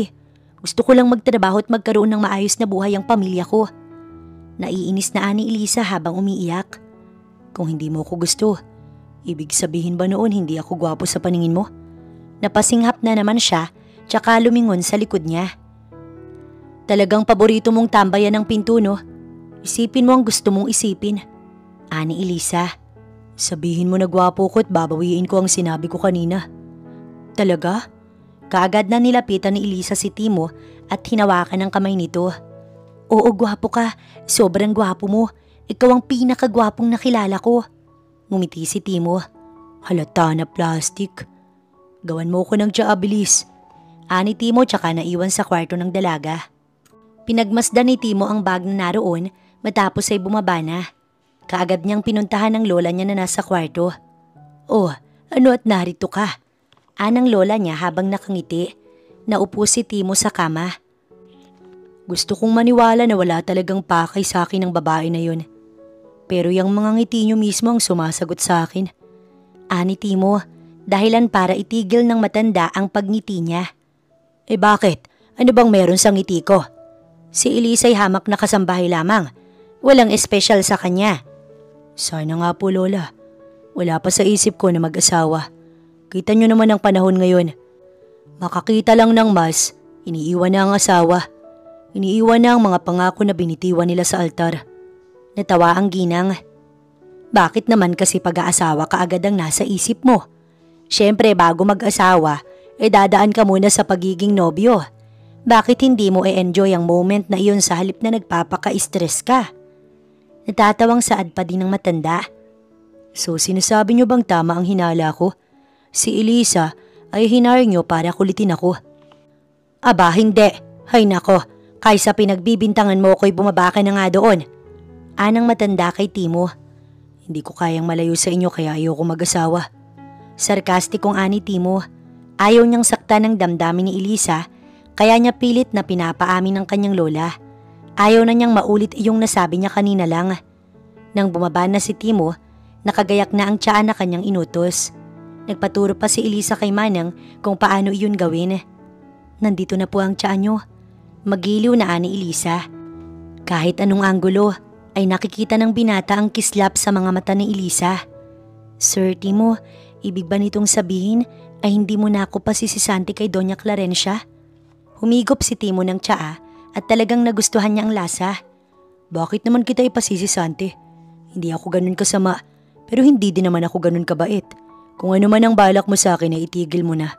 Gusto ko lang magtrabaho at magkaroon ng maayos na buhay ang pamilya ko. Naiinis na ani Elisa habang umiiyak. Kung hindi mo ko gusto, ibig sabihin ba noon hindi ako gwapo sa paningin mo? Napasinghap na naman siya tsaka lumingon sa likod niya. Talagang paborito mong tambayan ng pinto, no? Isipin mo ang gusto mong isipin. Ani Elisa. Sabihin mo na gwapo ko at babawiin ko ang sinabi ko kanina. Talaga? Kaagad na nilapitan ni Elisa si Timo at hinawakan ang kamay nito. Oo, gwapo ka. Sobrang gwapo mo. Ikaw ang pinakagwapong nakilala ko. Ngumiti si Timo. Halata na plastic. Gawan mo ko ng tiyaabilis. Ani Timo tsaka naiwan sa kwarto ng dalaga. Pinagmasdan ni Timo ang bag na naroon matapos ay bumaba na. Kaagad niyang pinuntahan ng lola niya na nasa kwarto. Oh, ano at narito ka? Anang lola niya habang nakangiti. Naupo si Timo sa kama. Gusto kong maniwala na wala talagang pakay sa akin ng babae na yun. Pero yung mga ngiti niyo mismo ang sumasagot sa akin. Ani Timo. Dahilan para itigil ng matanda ang pagngiti niya. Bakit? Ano bang meron sa ngiti ko? Si Elisa'y hamak na kasambahay lamang. Walang espesyal sa kanya. Sana nga po, Lola. Wala pa sa isip ko na mag-asawa. Kita nyo naman ang panahon ngayon. Makakita lang ng mas, iniiwan na ang asawa. Iniiwan na ang mga pangako na binitiwan nila sa altar. Natawa ang ginang. Bakit naman kasi pag-aasawa kaagad ang nasa isip mo? Siyempre bago mag-asawa, dadaan ka muna sa pagiging nobyo. Bakit hindi mo enjoy ang moment na iyon sa halip na nagpapaka-stress ka? Natatawang saad pa din ng matanda. So sinasabi niyo bang tama ang hinala ko? Si Elisa ay hinar niyo para kulitin ako. Aba hindi, hay nako, kaysa pinagbibintangan mo ko'y bumaba ka na nga doon. Anang matanda kay Timo. Hindi ko kayang malayo sa inyo kaya ayoko mag-asawa. Sarkastikong ani Timo. Ayaw niyang saktan ng damdamin ni Elisa kaya niya pilit na pinapaamin ng kanyang lola. Ayaw na niyang maulit iyong nasabi niya kanina lang. Nang bumaba na si Timo, nakagayak na ang tiyan na kanyang inutos. Nagpaturo pa si Elisa kay Manang kung paano iyon gawin. Nandito na po ang tiyan niyo. Magiliw na ani Elisa. Kahit anong anggulo ay nakikita ng binata ang kislap sa mga mata ni Elisa. Sir Timo, ibig ba nitong sabihin ay hindi mo na ako pasisisanti kay Doña Clarencia? Humigop si Timo ng tsaa at talagang nagustuhan niya ang lasa. Bakit naman kita ipasisisante? Hindi ako ganun kasama, pero hindi din naman ako ganun kabait. Kung ano man ang balak mo sa akin ay itigil mo na.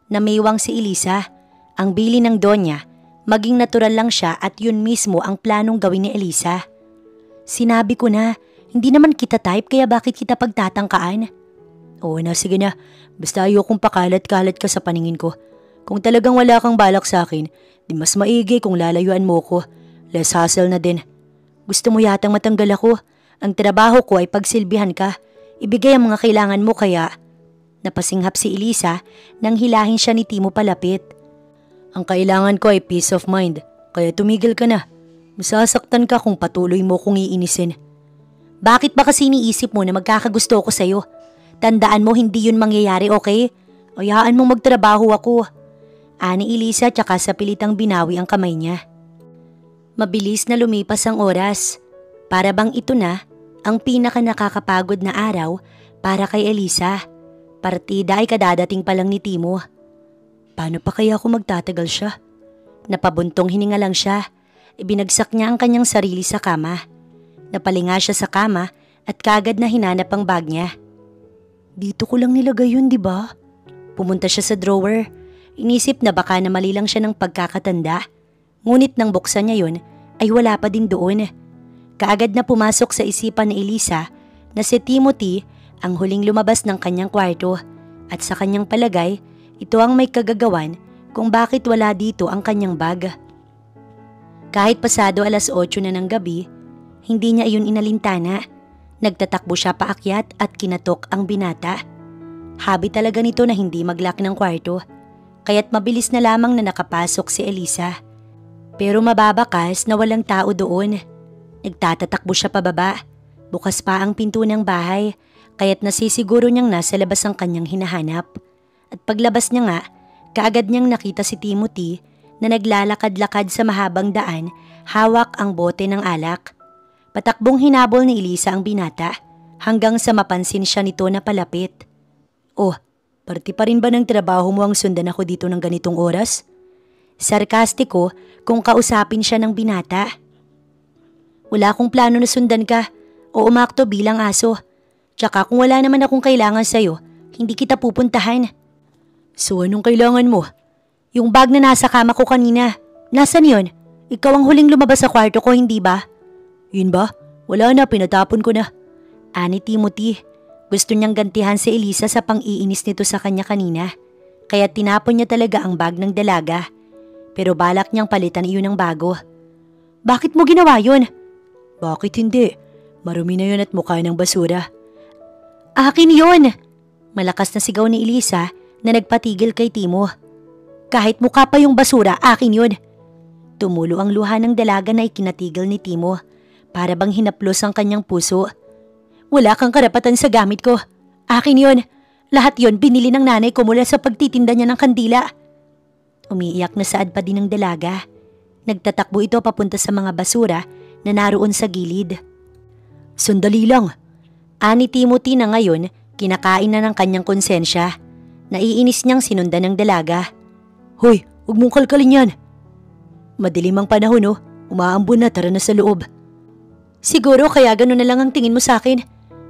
Namiwang si Elisa. Ang bili ng Donya, maging natural lang siya at yun mismo ang planong gawin ni Elisa. Sinabi ko na, hindi naman kita type kaya bakit kita pagtatangkaan? Oo na, sige na. Basta ayokong pakalat-kalat ka sa paningin ko. Kung talagang wala kang balak sa akin, di mas maigi kung lalayuan mo ko. Less hassle na din. Gusto mo yatang matanggal ako? Ang trabaho ko ay pagsilbihan ka. Ibigay ang mga kailangan mo kaya. Napasinghap si Elisa nang hilahin siya ni Timo palapit. Ang kailangan ko ay peace of mind, kaya tumigil ka na. Masasaktan ka kung patuloy mo kong iinisin. Bakit ba kasi iniisip mo na magkakagusto ko sa'yo? Tandaan mo hindi yun mangyayari, okay? Hayaan mong magtrabaho ako. Ani Elisa tsaka sa pilitang binawi ang kamay niya. Mabilis na lumipas ang oras. Para bang ito na ang pinaka nakakapagod na araw para kay Elisa. Partida ay kadadating pa lang ni Timo. Paano pa kaya ako magtatagal siya? Napabuntong hininga lang siya. Ibinagsak niya ang kanyang sarili sa kama. Napalinga siya sa kama at kagad na hinanap ang bag niya. Dito ko lang nilagay yun, di ba? Pumunta siya sa drawer. Inisip na baka na mali lang siya ng pagkakatanda. Ngunit nang buksan niya yun ay wala pa din doon. Kaagad na pumasok sa isipan ni Elisa na si Timothy ang huling lumabas ng kanyang kwarto at sa kanyang palagay ito ang may kagagawan kung bakit wala dito ang kanyang bag. Kahit pasado 8:00 na ng gabi, hindi niya iyon inalintana. Nagtatakbo siya paakyat at kinatok ang binata. Habi talaga nito na hindi mag-lock ng kwarto, kaya't mabilis na lamang na nakapasok si Elisa. Pero mababakas na walang tao doon. Nagtatatakbo siya pababa. Bukas pa ang pinto ng bahay, kaya't nasisiguro niyang nasa labas ang kanyang hinahanap. At paglabas niya nga, kaagad niyang nakita si Timothy na naglalakad-lakad sa mahabang daan, hawak ang bote ng alak. Patakbong hinabol ni Elisa ang binata hanggang sa mapansin siya nito na palapit. Oh, parte pa rin ba ng trabaho mo ang sundan ako dito ng ganitong oras? Sarkastiko kung kausapin siya ng binata. Wala akong plano na sundan ka o umakto bilang aso. Tsaka kung wala naman akong kailangan sa'yo, hindi kita pupuntahan. So anong kailangan mo? Yung bag na nasa kama ko kanina, nasan yun? Ikaw ang huling lumabas sa kwarto ko, hindi ba? Yun ba? Wala na, pinatapon ko na. Ani Timothy, gusto niyang gantihan si Elisa sa pang-iinis nito sa kanya kanina. Kaya tinapon niya talaga ang bag ng dalaga. Pero balak niyang palitan iyon ng bago. Bakit mo ginawa yun? Bakit hindi? Marumi na yun at mukha ng basura. Akin yun! Malakas na sigaw ni Elisa na nagpatigil kay Timo. Kahit mukha pa yung basura, akin yun. Tumulo ang luha ng dalaga na ikinatigil ni Timo. Para bang hinaplos ang kanyang puso. Wala kang karapatan sa gamit ko. Akin yon. Lahat yon binili ng nanay ko mula sa pagtitinda niya ng kandila. Umiiyak na saad pa din ng dalaga. Nagtatakbo ito papunta sa mga basura na naroon sa gilid. Sandali lang. Ani Timothy na ngayon kinakain na ng kanyang konsensya. Naiinis niyang sinundan ng dalaga. Hoy, huwag mong kalkalin yan. Madilim ang panahon oh. Umaambon na, tara na sa loob. Siguro kaya gano'n na lang ang tingin mo sa akin.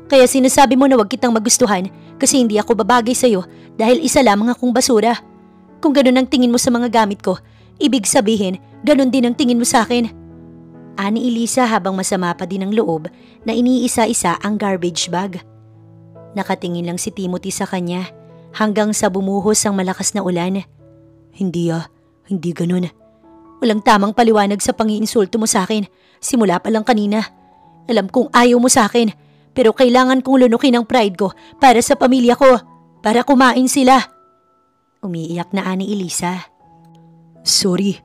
Kaya sinasabi mo na wag kitang magustuhan kasi hindi ako babagay sa'yo dahil isa lamang akong basura. Kung gano'n ang tingin mo sa mga gamit ko, ibig sabihin, gano'n din ang tingin mo sa akin. Ani Elisa habang masama pa din ang loob na iniisa-isa ang garbage bag. Nakatingin lang si Timothy sa kanya hanggang sa bumuhos ang malakas na ulan. Hindi gano'n. Walang tamang paliwanag sa pang-iinsulto mo sa akin simula pa lang kanina. Alam kong ayaw mo sa akin, pero kailangan kong lunukin ang pride ko para sa pamilya ko, para kumain sila. Umiiyak na ani Elisa. Sorry.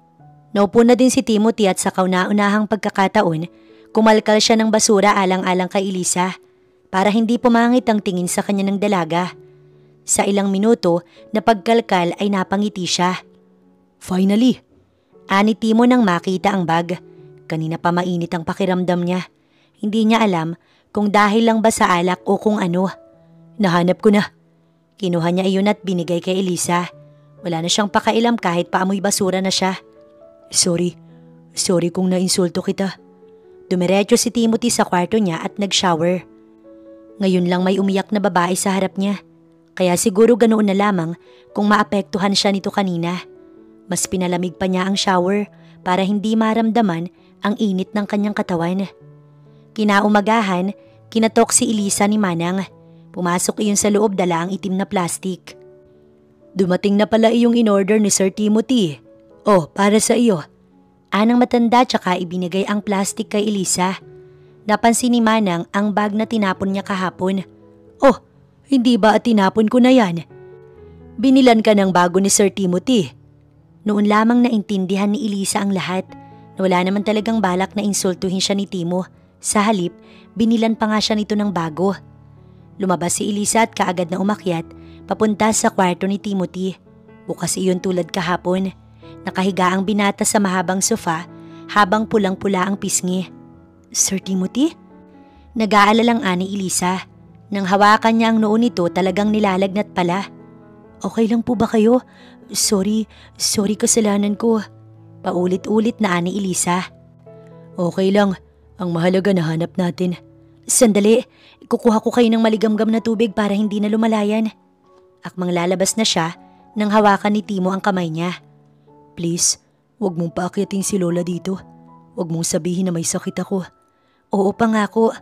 Naupo na din si Timothy at sa kauna-unahang pagkakataon, kumalkal siya ng basura alang-alang kay Elisa para hindi pumangit ang tingin sa kanya ng dalaga. Sa ilang minuto na pagkalkal ay napangiti siya. Finally! Ani Timo nang makita ang bag. Kanina pa mainit ang pakiramdam niya. Hindi niya alam kung dahil lang ba sa alak o kung ano. Nahanap ko na. Kinuha niya iyon at binigay kay Elisa. Wala na siyang pakailam kahit paamoy basura na siya. Sorry kung nainsulto kita. Dumiretso si Timothy sa kwarto niya at nag-shower. Ngayon lang may umiyak na babae sa harap niya. Kaya siguro ganoon na lamang kung maapektuhan siya nito kanina. Mas pinalamig pa niya ang shower para hindi maramdaman ang init ng kanyang katawan. Kinaumagahan, kinatok si Elisa ni Manang. Pumasok iyon sa loob dala ang itim na plastic. Dumating na pala iyong in-order ni Sir Timothy. Oh, para sa iyo. Anang matanda tsaka ibinigay ang plastic kay Elisa. Napansin ni Manang ang bag na tinapon niya kahapon. Oh, hindi ba tinapon ko na yan? Binilan ka ng bago ni Sir Timothy. Noon lamang naintindihan ni Elisa ang lahat na wala naman talagang balak na insultuhin siya ni Timo. Sa halip, binilan pa nga siya nito ng bago. Lumabas si Elisa at kaagad na umakyat papunta sa kwarto ni Timothy. Bukas iyon tulad kahapon. Nakahiga ang binata sa mahabang sofa habang pulang-pula ang pisngi. Sir Timothy? Nag-aalalang ani Elisa. Nang hawakan niya ang noo nito talagang nilalagnat pala. Okay lang po ba kayo? Sorry kasalanan ko. Paulit-ulit na ani Elisa. Okay lang, ang mahalaga nahanap natin. Sandali, kukuha ko kayo ng maligamgam na tubig para hindi na lumalayan. Akmang lalabas na siya nang hawakan ni Timo ang kamay niya. Please, wag mong paakyatin si Lola dito. Wag mong sabihin na may sakit ako. Oo, pangako.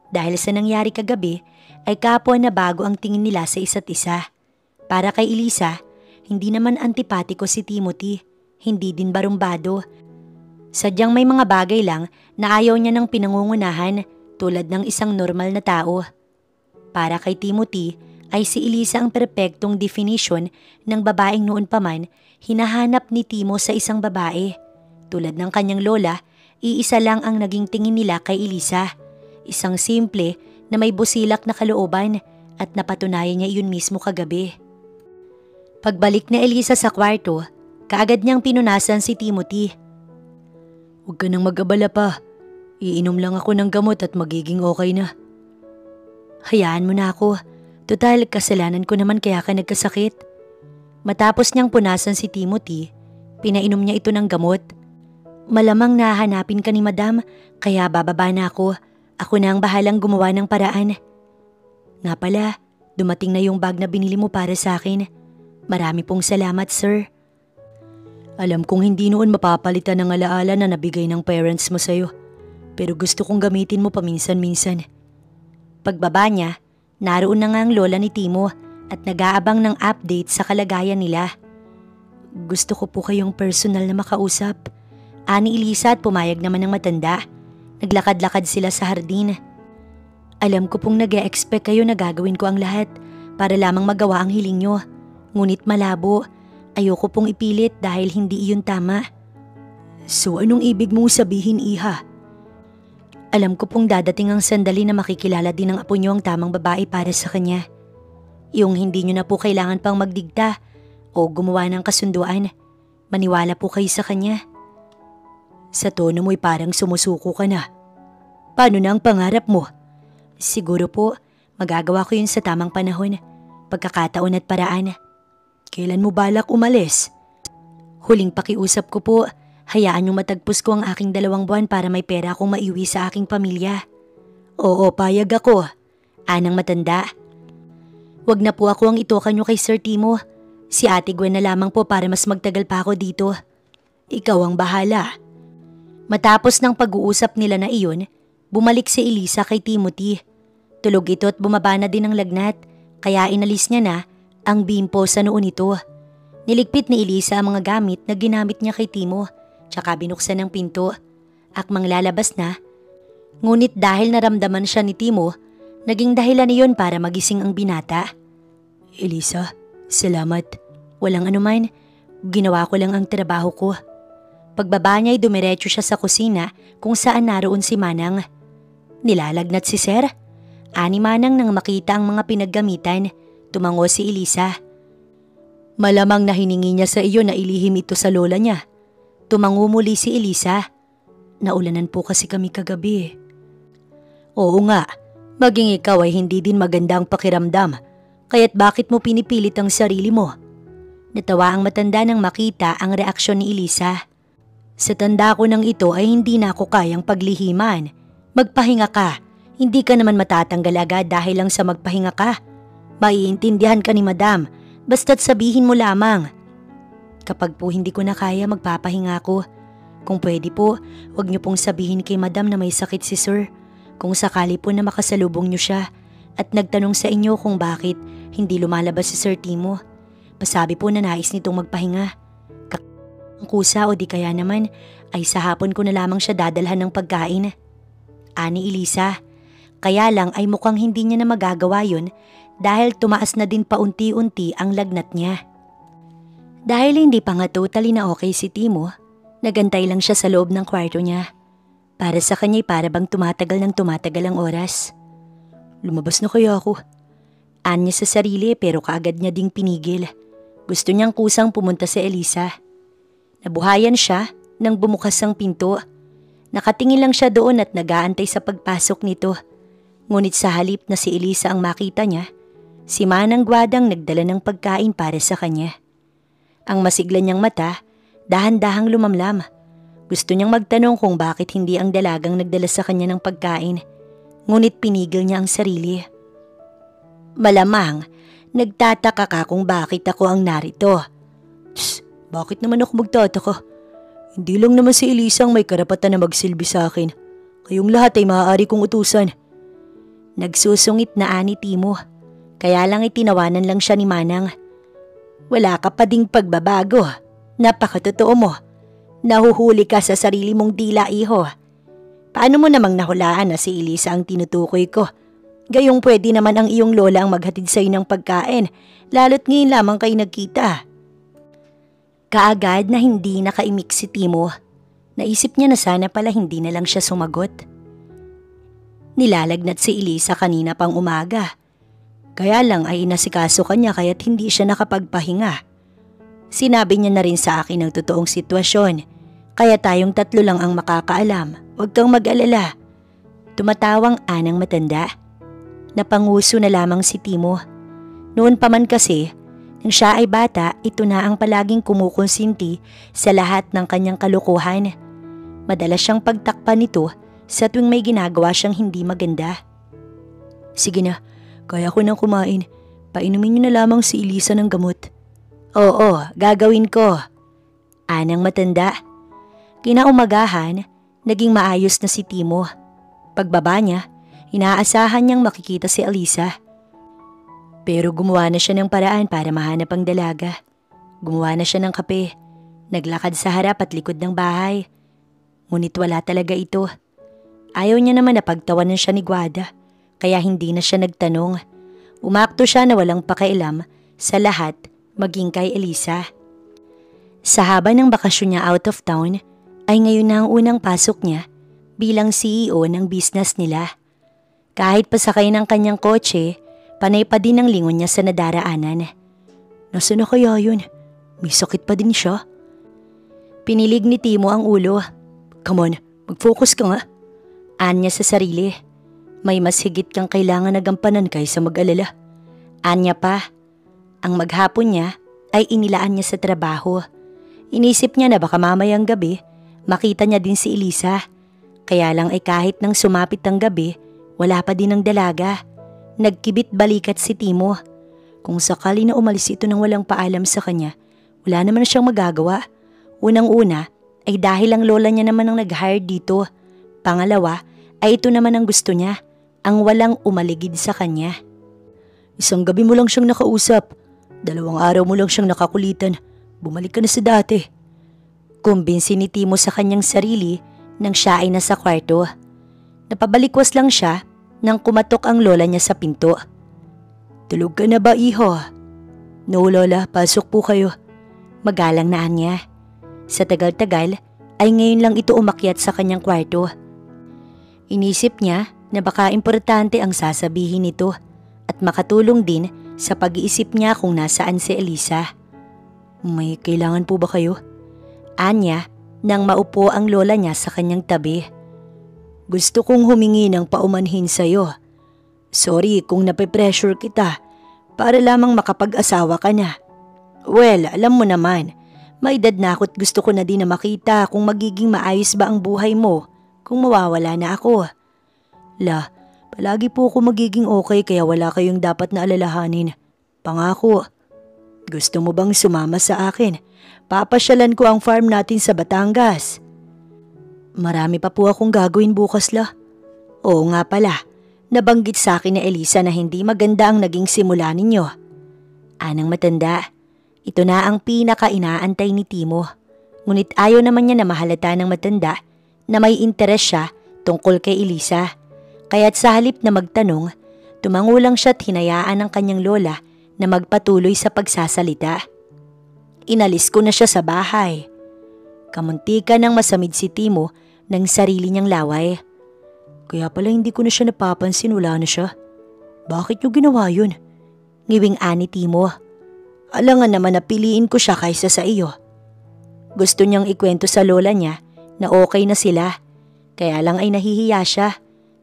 Dahil sa nangyari kagabi ay kapwa na bago ang tingin nila sa isa't isa. Para kay Elisa, hindi naman antipatiko si Timothy, hindi din barumbado. Sadyang may mga bagay lang na ayaw niya ng pinangungunahan tulad ng isang normal na tao. Para kay Timothy ay si Elisa ang perpektong definition ng babaeng noon pa man hinahanap ni Timo sa isang babae. Tulad ng kanyang lola, iisa lang ang naging tingin nila kay Elisa. Isang simple na may busilak na kalooban at napatunayan niya iyon mismo kagabi. Pagbalik na Elisa sa kwarto, kaagad niyang pinunasan si Timothy. Huwag ka nang mag-abala pa. Iinom lang ako ng gamot at magiging okay na. Hayaan mo na ako. Total, kasalanan ko naman kaya ka nagkasakit. Matapos niyang punasan si Timothy, pinainom niya ito ng gamot. Malamang nahanapin ka ni Madam, kaya bababa na ako. Ako na ang bahalang gumawa ng paraan. Nga pala, dumating na yung bag na binili mo para sa akin. Marami pong salamat, sir. Alam kong hindi noon mapapalitan ng alaala na nabigay ng parents mo sa'yo. Pero gusto kong gamitin mo paminsan-minsan. Pagbaba niya, naroon na nga ang lola ni Timo at nag-aabang ng update sa kalagayan nila. Gusto ko po kayong personal na makausap. Ani Elisa at pumayag naman ng matanda. Naglakad-lakad sila sa hardin. Alam ko pong nag-e-expect kayo na gagawin ko ang lahat para lamang magawa ang hiling nyo. Ngunit malabo. Ayoko pong ipilit dahil hindi iyon tama. So anong ibig mong sabihin, Iha? Alam ko pong dadating ang sandali na makikilala din ng apo nyo ang tamang babae para sa kanya. Yung hindi nyo na po kailangan pang magdigta o gumawa ng kasunduan. Maniwala po kayo sa kanya. Sa tono mo'y parang sumusuko ka na. Paano na ang pangarap mo? Siguro po, magagawa ko yun sa tamang panahon, pagkakataon at paraan. Kailan mo balak umalis? Huling pakiusap ko po, hayaan niyong matagpos ko ang aking 2 buwan para may pera akong maiwi sa aking pamilya. Oo, payag ako. Anang matanda. Wag na po ako ang itokan niyo kay Sir Timo. Si Ate Gwen na lamang po para mas magtagal pa ako dito. Ikaw ang bahala. Matapos ng pag-uusap nila na iyon, bumalik si Elisa kay Timothy. Tulog ito at bumaba na din ang lagnat, kaya inalis niya na ang bimpo sa noo nito. Niligpit ni Elisa ang mga gamit na ginamit niya kay Timo, tsaka binuksan ang pinto. Akmang lalabas na. Ngunit dahil naramdaman siya ni Timo, naging dahilan niyon para magising ang binata. Elisa, salamat. Walang anuman, ginawa ko lang ang trabaho ko. Pagbaba niya ay dumiretso siya sa kusina kung saan naroon si Manang. Nilalagnat si Sir. Ani Manang nang makita ang mga pinaggamitan, tumango si Elisa. Malamang na hiningi niya sa iyo na ilihim ito sa lola niya. Tumango muli si Elisa. Naulanan po kasi kami kagabi. Oo nga, maging ikaw ay hindi din maganda ang pakiramdam. Kaya't bakit mo pinipilit ang sarili mo? Natawa ang matanda nang makita ang reaksyon ni Elisa. Sa tanda ko nang ito ay hindi na ako kayang paglihiman. Magpahinga ka. Hindi ka naman matatanggal agad dahil lang sa magpahinga ka. Maiintindihan ka ni Madam, basta't sabihin mo lamang. Kapag po hindi ko na kaya, magpapahinga ako. Kung pwede po, huwag niyo pong sabihin kay Madam na may sakit si Sir. Kung sakali po na makasalubong niyo siya at nagtanong sa inyo kung bakit hindi lumalabas si Sir Timo, pasabi po na nais nitong magpahinga. Ang kusa o di kaya naman ay sa hapon ko na lamang siya dadalhan ng pagkain. ani Elisa. Kaya lang ay mukhang hindi niya na magagawa yun dahil tumaas na din paunti-unti ang lagnat niya. Dahil hindi pa nga totally na okay si Timo, nagantay lang siya sa loob ng kwarto niya. Para sa kanya'y para bang tumatagal ng tumatagal ang oras. Lumabas na kaya ako? Anya sa sarili pero kaagad niya ding pinigil. Gusto niyang kusang pumunta sa Elisa. Nabuhayan siya nang bumukas ang pinto. Nakatingin lang siya doon at nag-aantay sa pagpasok nito. Ngunit sa halip na si Elisa ang makita niya, si Manang Guadang nagdala ng pagkain para sa kanya. Ang masigla niyang mata, dahan-dahang lumamlam. Gusto niyang magtanong kung bakit hindi ang dalagang nagdala sa kanya ng pagkain. Ngunit pinigil niya ang sarili. Malamang, nagtataka ka kung bakit ako ang narito. Tss, bakit naman ako magtataka? Hindi lang naman si Elisa ang may karapatan na magsilbi sa akin. Kayong lahat ay maaari kong utusan. Nagsusungit na ani Timo, kaya lang itinawanan lang siya ni Manang. Wala ka pa ding pagbabago, napakatotoo mo. Nahuhuli ka sa sarili mong dila, iho. Paano mo namang nahulaan na si Elisa ang tinutukoy ko? Gayong pwede naman ang iyong lola ang maghatid sa'yo ng pagkain, lalo't ngayon lamang kayo nagkita. Kaagad na hindi nakaimik si Timo. Naisip niya na sana pala hindi na lang siya sumagot. Nilalagnat si Elisa kanina pang umaga. Kaya lang ay inasikaso kanya kaya't hindi siya nakapagpahinga. Sinabi niya na rin sa akin ang totoong sitwasyon. Kaya tayong tatlo lang ang makakaalam. Huwag kang mag-alala. Tumatawang anang matanda. Napanguso na lamang si Timo. Noon pa man kasi, nang siya ay bata, ito na ang palaging kumukonsinti sa lahat ng kanyang kalukuhan. Madalas siyang pagtakpan nito sa tuwing may ginagawa siyang hindi maganda. Sige na, kaya ko nang kumain. Painumin niyo na lamang si Elisa ng gamot. Oo, gagawin ko. Anang matanda. Kinaumagahan, naging maayos na si Timo. Pagbaba niya, inaasahan niyang makikita si Elisa. Pero gumawa na siya ng paraan para mahanap ang dalaga. Gumawa na siya ng kape. Naglakad sa harap at likod ng bahay. Ngunit wala talaga ito. Ayaw niya naman na pagtawanan siya ni Guada, kaya hindi na siya nagtanong. Umakto siya na walang pakialam sa lahat, maging kay Elisa. Sa haba ng bakasyon niya out of town, ay ngayon na ang unang pasok niya bilang CEO ng business nila. Kahit pasakay ng kanyang kotse, panay pa din ang lingon niya sa nadaraanan. Nasaan na kaya yun? May sakit pa din siya. Pinilig ni Timo ang ulo. Come on, mag-focus ka nga. Anya sa sarili. May mas higit kang kailangan na gampanan kaysa mag-alala. Anya pa. Ang maghapon niya ay inilaan niya sa trabaho. Inisip niya na baka mamayang gabi, makita niya din si Elisa. Kaya lang ay kahit nang sumapit ang gabi, wala pa din ang dalaga. Nagkibit balikat si Timo. Kung sakali na umalis ito nang walang paalam sa kanya, wala naman siyang magagawa. Unang-una ay dahil ang lola niya naman ang nag-hire dito. Pangalawa ay ito naman ang gusto niya, ang walang umaligid sa kanya. Isang gabi mo lang siyang nakausap. 2 araw mo lang siyang nakakulitan. Bumalik ka na sa dati. Kumbinsi ni Timo sa kanyang sarili nang siya ay nasa kwarto. Napabalikwas lang siya nang kumatok ang lola niya sa pinto. Tulog ka na ba, iho? No, lola, pasok po kayo. Magalang na niya. Sa tagal-tagal ay ngayon lang ito umakyat sa kanyang kwarto. Inisip niya na baka importante ang sasabihin nito at makatulong din sa pag-iisip niya kung nasaan si Elisa. May kailangan po ba kayo? Anya nang maupo ang lola niya sa kanyang tabi. Gusto kong humingi ng paumanhin sa'yo. Sorry kung nape-pressure kita para lamang makapag-asawa ka na. Well, alam mo naman, may edad na ako't gusto ko na din na makita kung magiging maayos ba ang buhay mo kung mawawala na ako. La, palagi po ako magiging okay kaya wala kayong dapat na alalahanin. Pangako. Gusto mo bang sumama sa akin? Papasyalan ko ang farm natin sa Batangas. Marami pa po akong gagawin bukas, la. Oo nga pala, nabanggit sa akin ni Elisa na hindi maganda ang naging simula ninyo. Anang matanda, ito na ang pinaka-inaantay ni Timo. Ngunit ayaw naman niya na mahalata ng matanda na may interes siya tungkol kay Elisa. Kaya't sa halip na magtanong, tumango lang siya't hinayaan ng kanyang lola na magpatuloy sa pagsasalita. Inalis ko na siya sa bahay. Kamuntika nang masamid si Timo ng sarili niyang laway. Kaya pala hindi ko na siya napapansin, wala na siya. Bakit niyo ginawa yun? Ngiwing ani Timo. Alangan naman na piliin ko siya kaysa sa iyo. Gusto niyang ikwento sa lola niya na okay na sila. Kaya lang ay nahihiya siya.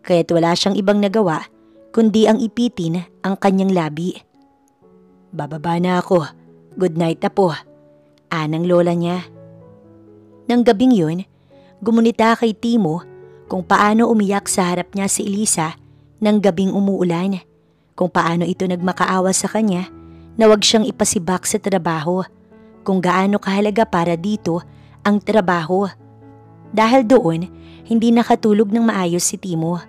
Kaya't wala siyang ibang nagawa kundi ang ipitin ang kanyang labi. Bababa na ako. Good night na po. Anang lola niya. Nang gabing yun, gumunita kay Timo kung paano umiyak sa harap niya si Elisa nang gabing umuulan. Kung paano ito nagmakaawa sa kanya na wag siyang ipasibak sa trabaho. Kung gaano kahalaga para dito ang trabaho. Dahil doon, hindi nakatulog ng maayos si Timo.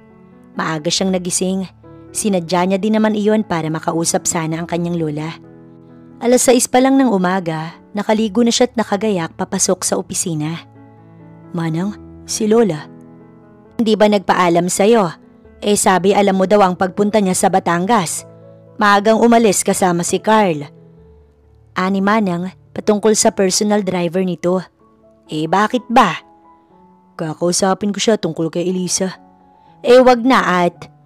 Maaga siyang nagising. Sinadya niya din naman iyon para makausap sana ang kanyang lola. 6:00 pa lang ng umaga, nakaligo na siya't nakagayak papasok sa opisina. Manang, si lola. Hindi ba nagpaalam sa'yo? Sabi alam mo daw ang pagpunta niya sa Batangas. Maagang umalis kasama si Carl. Ani Manang patungkol sa personal driver nito. Bakit ba? Kakausapin ko siya tungkol kay Elisa. Wag na at...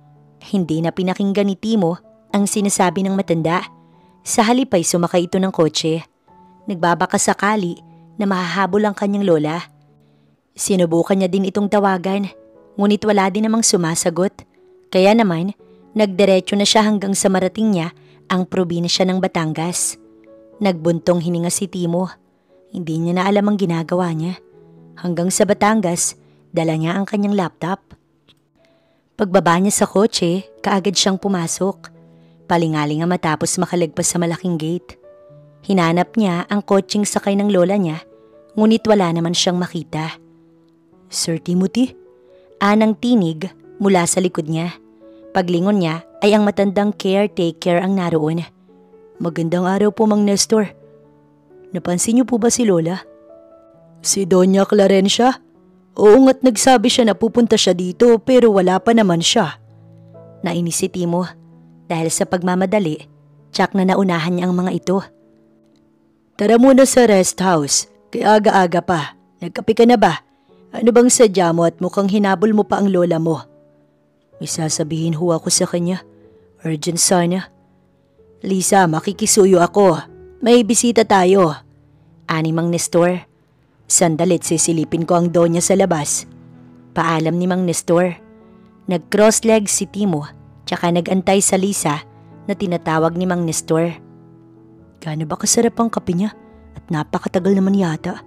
Hindi na pinakinggan ni Timo ang sinasabi ng matanda. Sa halip ay sumakay ito ng kotse. Nagbabaka sakali na mahahabol ang kanyang lola. Sinubukan niya din itong tawagan, ngunit wala din namang sumasagot. Kaya naman, nagdiretso na siya hanggang sa marating niya ang probinsya ng Batangas. Nagbuntong hininga si Timo. Hindi niya na alam ang ginagawa niya. Hanggang sa Batangas, dala niya ang kanyang laptop. Pagbaba niya sa kotse, kaagad siyang pumasok. Palingalinga matapos makalagpas sa malaking gate. Hinanap niya ang kotseng sakay ng lola niya, ngunit wala naman siyang makita. Sir Timothy? Anang tinig mula sa likod niya. Paglingon niya ay ang matandang caretaker ang naroon. Magandang araw po, Mang Nestor. Napansin niyo po ba si lola? Si Doña Clarencia? Oo nga't nagsabi siya na pupunta siya dito pero wala pa naman siya. Nainis si Timo dahil sa pagmamadali, tsak na naunahan niya ang mga ito. Tara muna sa rest house, kaya aga-aga pa. Nagkape ka na ba? Ano bang sadya mo at mukhang hinabol mo pa ang lola mo? May sasabihin ho ako sa kanya. Urgent sana. Lisa, makikisuyo ako. May bisita tayo. Ani Mang Nestor. Sandalit sisilipin ko ang donya sa labas. Paalam ni Mang Nestor. Nag-cross-leg si Timo tsaka nag-antay sa Lisa na tinatawag ni Mang Nestor. Gaano ba kasarap ang kape niya at napakatagal naman yata.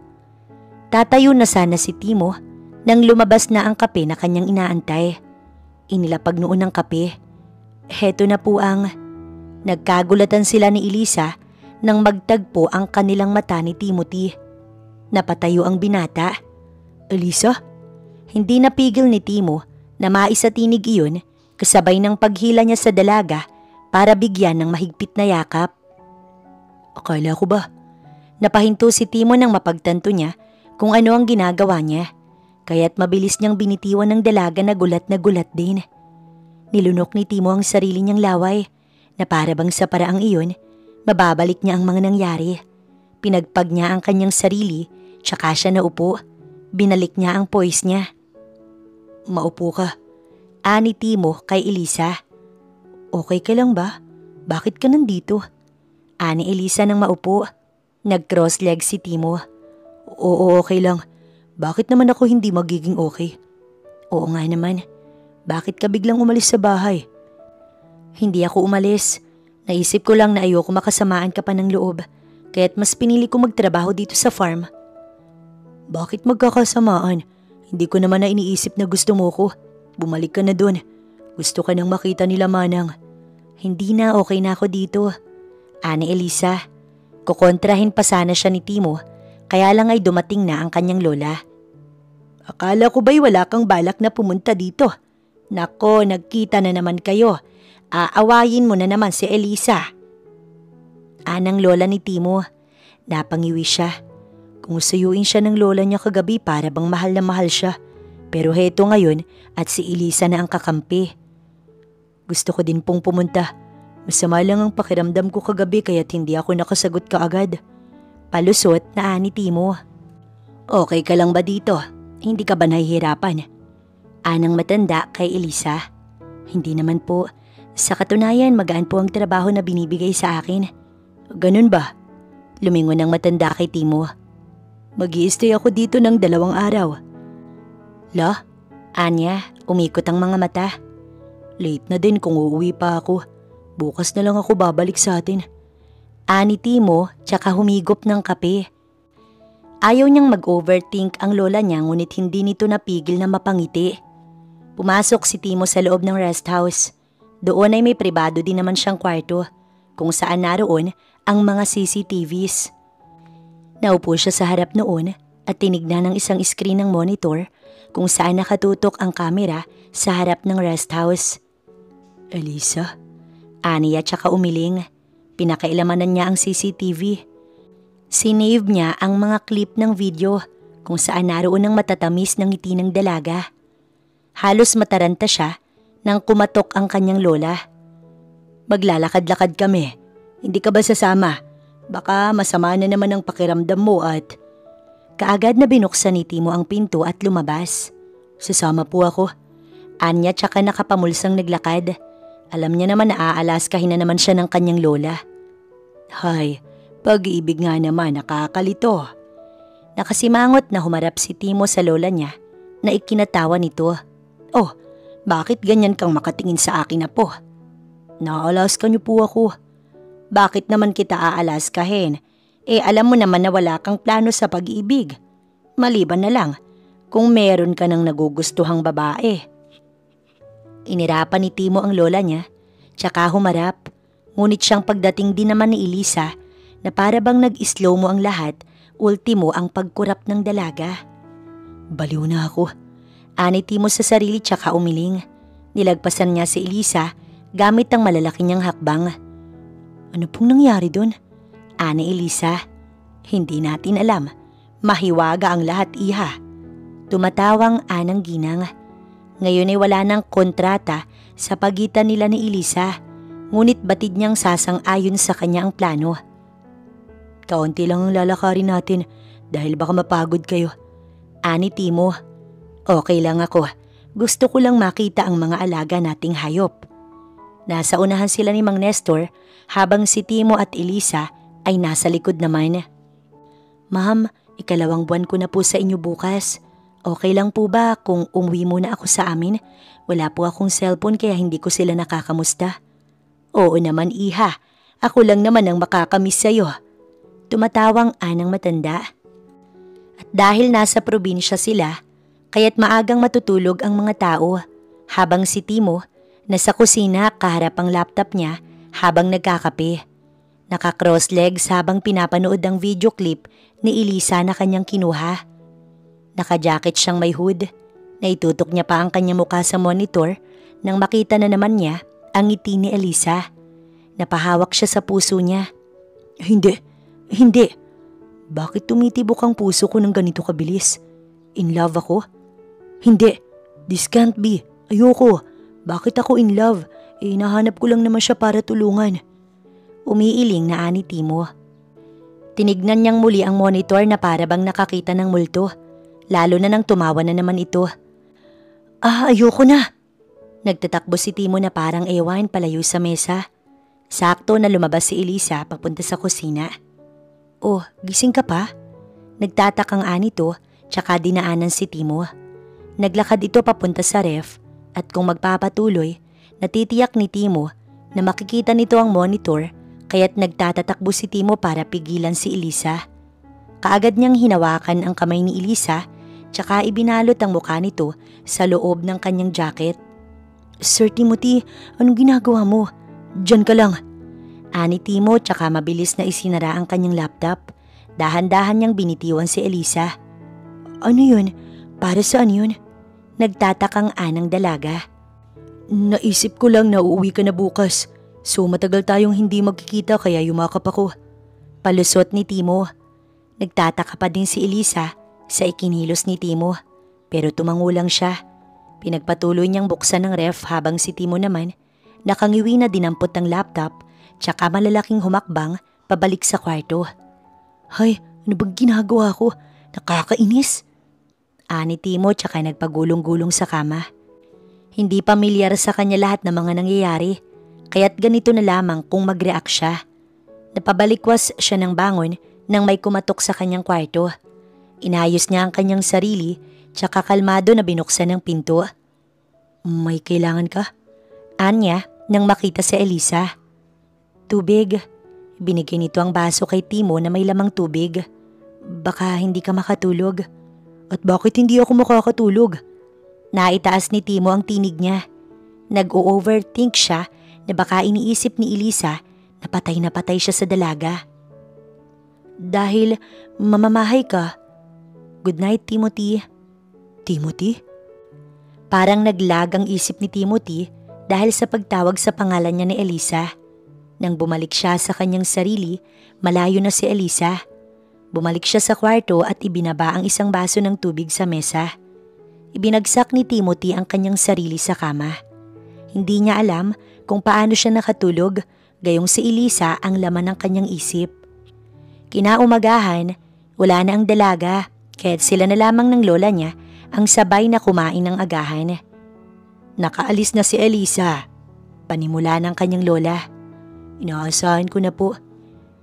Tatayo na sana si Timo nang lumabas na ang kape na kanyang inaantay. Inilapag noon ang kape. Heto na po ang... Nagkagulatan sila ni Elisa nang magtagpo ang kanilang mata ni Timothy. Napatayo ang binata. Elisa? Hindi napigil ni Timo na maisatinig iyon kasabay ng paghila niya sa dalaga para bigyan ng mahigpit na yakap. Akala ko ba? Napahinto si Timo nang mapagtanto niya kung ano ang ginagawa niya. Kaya't mabilis niyang binitiwan ng dalaga na gulat din. Nilunok ni Timo ang sarili niyang laway na para bang sa paraang iyon, mababalik niya ang mga nangyari. Pinagpag niya ang kanyang sarili, tsaka siya naupo. Binalik niya ang poise niya. Maupo ka. Ani Timo kay Elisa. Okay ka lang ba? Bakit ka nandito? Ani Elisa nang maupo. Nag-cross-leg si Timo. Oo, okay lang. Bakit naman ako hindi magiging okay? Oo nga naman. Bakit ka biglang umalis sa bahay? Hindi ako umalis. Naisip ko lang na ayoko makasamaan ka pa ng loob. Kaya't mas pinili ko magtrabaho dito sa farm. Bakit magkakasamaan? Hindi ko naman na iniisip na gusto mo ko. Bumalik ka na dun. Gusto ka nang makita nila Manang. Hindi na, okay na ako dito. Ani Elisa. Kukontrahin pa sana siya ni Timo. Kaya lang ay dumating na ang kanyang lola. Akala ko ba'y wala kang balak na pumunta dito? Nako, nagkita na naman kayo. Aawayin mo na naman si Elisa. Anang lola ni Timo. Napangiwi siya. Kung sayuin siya ng lola niya kagabi para bang mahal na mahal siya. Pero heto ngayon at si Elisa na ang kakampi. Gusto ko din pong pumunta. Masama lang ang pakiramdam ko kagabi kaya't hindi ako nakasagot kaagad. Palusot na ani Timo. Okay ka lang ba dito? Hindi ka ba nahihirapan? Anang matanda kay Elisa. Hindi naman po. Sa katunayan magaan po ang trabaho na binibigay sa akin. Ganun ba? Lumingon ang matanda kay Timo. Mag-i-stay ako dito ng 2 araw. La? Anya, umikot ang mga mata. Late na din kung uuwi pa ako. Bukas na lang ako babalik sa atin. Ani Timo tsaka humigop ng kape. Ayaw niyang mag-overthink ang lola niya ngunit hindi nito napigil na mapangiti. Pumasok si Timo sa loob ng rest house. Doon ay may pribado din naman siyang kwarto kung saan naroon ang mga CCTVs. Naupo siya sa harap noon at tinignan ng isang screen ng monitor kung saan nakatutok ang kamera sa harap ng rest house. Elisa? Aniya tsaka umiling. Pinakailamanan niya ang CCTV. Sinave niya ang mga clip ng video kung saan naroon ang matatamis ng ngiti ng dalaga. Halos mataranta siya nang kumatok ang kanyang lola. Maglalakad-lakad kami. Hindi ka ba sasama? Baka masama na naman ang pakiramdam mo at… Kaagad na binuksan ni Timo ang pinto at lumabas. Sasama po ako. Anya tsaka nakapamulsang naglakad. Alam niya naman na aalaskahin na naman siya ng kanyang lola. Hay, pag-ibig nga naman nakakalito. Nakasimangot na humarap si Timo sa lola niya na ikinatawa nito. Oh, bakit ganyan kang makatingin sa akin na po? Naalaska niyo po ako. Bakit naman kita aalaskahin? Alam mo naman na wala kang plano sa pag-ibig. Maliban na lang kung meron ka ng nagugustuhang babae. Inirapan ni Timo ang lola niya, tsaka humarap. Ngunit siyang pagdating din naman ni Elisa na para bang nag-slow mo ang lahat, ultimo ang pagkurap ng dalaga. Baliw na ako. Ani Timo sa sarili tsaka umiling. Nilagpasan niya si Elisa gamit ang malalaki niyang hakbang. Ano pong nangyari doon? Ani Elisa. Hindi natin alam. Mahiwaga ang lahat, iha. Tumatawang anang ginang. Ngayon ay wala nang kontrata sa pagitan nila ni Elisa. Ngunit batid niyang sasang-ayon sa kanya ang plano. Kaunti lang ang lalakarin natin dahil baka mapagod kayo. Ani Timo. Okay lang ako. Gusto ko lang makita ang mga alaga nating hayop. Nasa unahan sila ni Mang Nestor habang si Timo at Elisa ay nasa likod naman. Ma'am, 2 buwan ko na po sa inyo bukas. Okay lang po ba kung umuwi muna ako sa amin? Wala po akong cellphone kaya hindi ko sila nakakamusta. Oo naman, iha. Ako lang naman ang makakamiss sa'yo. Tumatawang anang matanda. At dahil nasa probinsya sila, kaya't maagang matutulog ang mga tao habang si Timo nasa kusina kaharap ang laptop niya habang nagkakape. Naka-cross legs habang pinapanood ang video clip ni Elisa na kanyang kinuha. Naka-jacket siyang may hood. Naitutok niya pa ang kanyang mukha sa monitor nang makita na naman niya ang ngiti ni Elisa. Napahawak siya sa puso niya. Hindi. Bakit tumitibok ang puso ko ng ganito kabilis? In love ako? Hindi. This can't be. Ayoko. Bakit ako in love? Nahanap ko lang naman siya para tulungan. Umiiling na ani Timo. Tinignan niyang muli ang monitor na para bang nakakita ng multo. Lalo na nang tumawa na naman ito. Ayoko na. Nagtatakbo si Timo na parang ewan palayo sa mesa. Sakto na lumabas si Elisa papunta sa kusina. Oh, gising ka pa? Nagtatakang anito tsaka dinaanan si Timo. Naglakad ito papunta sa ref at kung magpapatuloy, natitiyak ni Timo na makikita nito ang monitor kaya't nagtatatakbo si Timo para pigilan si Elisa. Kaagad niyang hinawakan ang kamay ni Elisa tsaka ibinalot ang mukha nito sa loob ng kanyang jacket. Sir Timothy, anong ginagawa mo? Diyan ka lang. Ani Timo tsaka mabilis na isinara ang kanyang laptop. Dahan-dahan niyang binitiwan si Elisa. Ano yun? Para saan yun? Nagtatakang anang dalaga. Naisip ko lang na uuwi ka na bukas. So matagal tayong hindi magkikita kaya yumakap ako. Palusot ni Timo. Nagtataka pa din si Elisa sa ikinilos ni Timo. pero tumango lang siya. Pinagpatuloy niyang buksan ng ref habang si Timo naman nakangiwi na dinampot ng laptop tsaka malalaking humakbang pabalik sa kwarto. Hay, ano bang ginagawa ko? Nakakainis. Ani Timo tsaka nagpagulong-gulong sa kama. Hindi pamilyar sa kanya lahat ng mga nangyayari, kaya't ganito na lamang kung mag-react siya. Napabalikwas siya ng bangon nang may kumatok sa kanyang kwarto. Inayos niya ang kanyang sarili tsaka kalmado na binuksan ng pinto. May kailangan ka? Anya nang makita si Elisa. Tubig. Binigay nito ang baso kay Timo na may lamang tubig. Baka hindi ka makatulog. At bakit hindi ako makakatulog? Naitaas ni Timo ang tinig niya. Nag-o-overthink siya na baka iniisip ni Elisa na patay siya sa dalaga. Dahil mamamahay ka. Good night, Timothy. Timothy? Parang naglag ang isip ni Timothy dahil sa pagtawag sa pangalan niya ni Elisa. Nang bumalik siya sa kanyang sarili, malayo na si Elisa. Bumalik siya sa kwarto at ibinaba ang isang baso ng tubig sa mesa. Ibinagsak ni Timothy ang kanyang sarili sa kama. Hindi niya alam kung paano siya nakatulog, gayong si Elisa ang laman ng kanyang isip. Kinaumagahan, wala na ang dalaga, kaya't sila na lamang ng lola niya ang sabay na kumain ng agahan. Nakaalis na si Elisa, panimula ng kanyang lola. Inaasahan ko na po.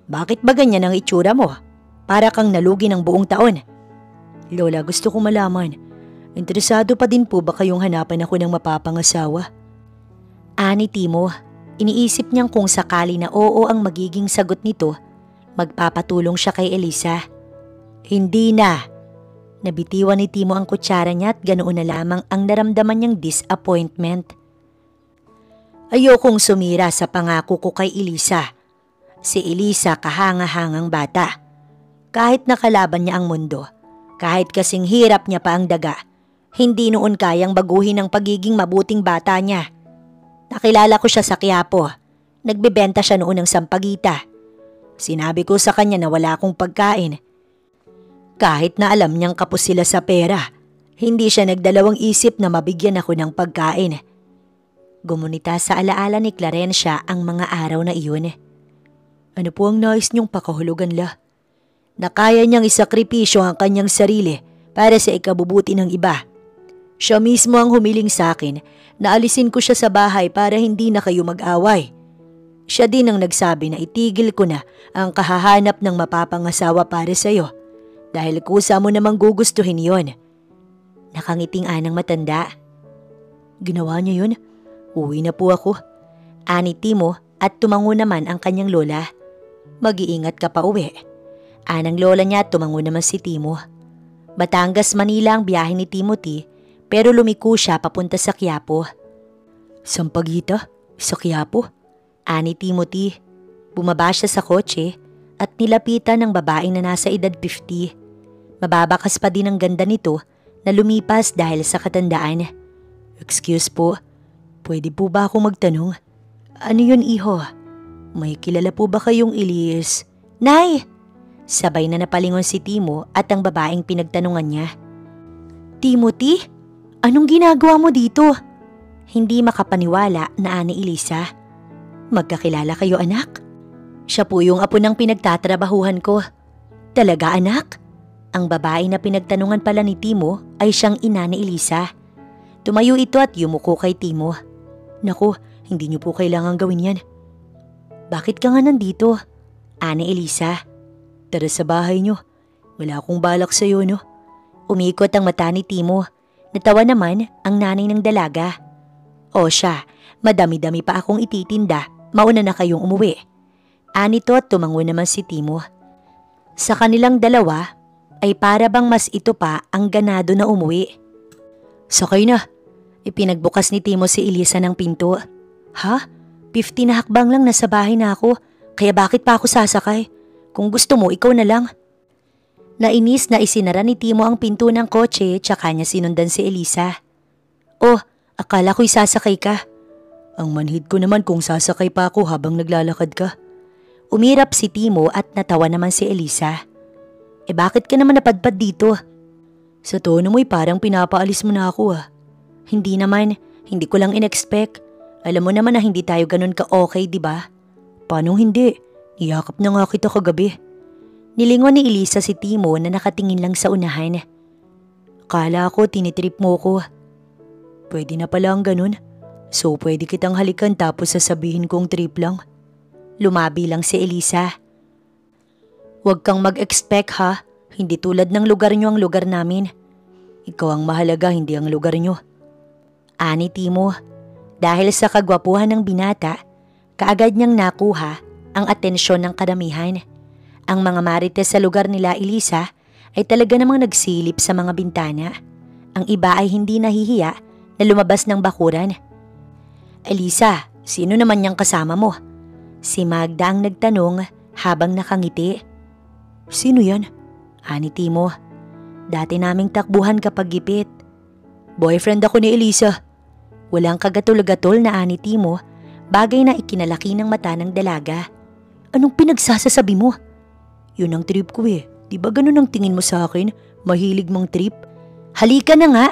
Bakit ba ganyan ang itsura mo? Para kang nalugi ng buong taon. Lola, gusto kong malaman. Interesado pa din po ba kayong hanapan ako ng mapapangasawa? Ani Timo, iniisip niyang kung sakali na oo ang magiging sagot nito, magpapatulong siya kay Elisa. Hindi na. Nabitiwan ni Timo ang kutsara niya at ganoon na lamang ang naramdaman niyang disappointment. Ayokong sumira sa pangako ko kay Elisa. Si Elisa kahanga-hangang bata. Kahit nakalaban niya ang mundo, kahit kasing hirap niya pa ang daga, hindi noon kayang baguhin ang pagiging mabuting bata niya. Nakilala ko siya sa Quiapo. Nagbebenta siya noon ng sampagita. Sinabi ko sa kanya na wala akong pagkain. Kahit na alam niyang kapos sila sa pera, hindi siya nagdalawang isip na mabigyan ako ng pagkain. Gumunita sa alaala ni Clarencia ang mga araw na iyon. Ano po ang nais niyong pakahulugan la? Na kaya niyang isakripisyo ang kanyang sarili para sa ikabubuti ng iba. Siya mismo ang humiling sa akin na alisin ko siya sa bahay para hindi na kayo mag-away. Siya din ang nagsabi na itigil ko na ang kahahanap ng mapapangasawa para sa iyo dahil kusa mo namang gugustuhin yon. Nakangiting anang matanda. Ginawa niya yun? Uwi na po ako. Ani Timo at tumango naman ang kanyang lola. Mag-iingat ka pa uwi. Anang lola niya at tumango naman si Timo. Batangas, Manila ang biyahe ni Timothy pero lumiko siya papunta sa Quiapo. Sampaguita? Sa Quiapo? Ani Timothy. Bumaba siya sa kotse at nilapitan ng babaeng na nasa edad 50. Mababakas pa din ang ganda nito na lumipas dahil sa katandaan. Excuse po, pwede po ba ako magtanong? Ano yun, iho? May kilala po ba kayong Elias? Nay! Sabay na napalingon si Timo at ang babaeng pinagtanungan niya. Timothy? Anong ginagawa mo dito? Hindi makapaniwala na ani Elisa. Magkakilala kayo, anak? Siya po yung apo ng pinagtatrabahuhan ko. Talaga, anak? Ang babae na pinagtanungan pala ni Timo ay siyang ina ni Elisa. Tumayo ito at yumuko kay Timo. Naku, hindi niyo po kailangang gawin yan. Bakit ka nga nandito? Ani Elisa. Tara sa bahay niyo. Wala akong balak sa'yo, no? Umikot ang mata ni Timo. Natawa naman ang nanay ng dalaga. O siya, madami-dami pa akong ititinda. Mauna na kayong umuwi. Anito at tumango naman si Timo. Sa kanilang dalawa ay para bang mas ito pa ang ganado na umuwi. Sakay na. Ipinagbukas ni Timo si Elisa ng pinto. Ha? 50 na hakbang lang nasa bahay na ako. Kaya bakit pa ako sasakay? Kung gusto mo, ikaw na lang. Nainis na isinara ni Timo ang pinto ng kotse tsaka niya sinundan si Elisa. Oh, akala ko'y sasakay ka. Ang manhid ko naman kung sasakay pa ako habang naglalakad ka. Umirap si Timo at natawa naman si Elisa. Bakit ka naman napadpad dito? Sa tono mo'y parang pinapaalis mo na ako ah. Hindi naman, hindi ko lang in-expect. Alam mo naman na hindi tayo ganun ka-okay, di ba? Paano hindi? Niyakap na nga kita kagabi. Nilingon ni Elisa si Timo na nakatingin lang sa unahan. Akala ko tinitrip mo ko. Pwede na pala ang ganun. So pwede kitang halikan tapos sasabihin kong trip lang. Lumabi lang si Elisa. Huwag kang mag-expect ha. Hindi tulad ng lugar nyo ang lugar namin. Ikaw ang mahalaga, hindi ang lugar nyo. Ani Timo, dahil sa kagwapuhan ng binata, kaagad niyang nakuha ang atensyon ng karamihan. Ang mga marites sa lugar nila Elisa ay talaga namang nagsilip sa mga bintana. Ang iba ay hindi nahihiya na lumabas ng bakuran. Elisa, sino naman niyang kasama mo? Si Magda ang nagtanong habang nakangiti. Sino yan? Ani Timo. Dati naming takbuhan kapag gipit. Boyfriend ako ni Elisa. Walang kagatol-gatol na ani Timo, bagay na ikinalaki ng mata ng dalaga. Anong pinagsasasabi mo? Yun ang trip ko eh. Di ba ganun ang tingin mo sa akin? Mahilig mong trip? Halika na nga!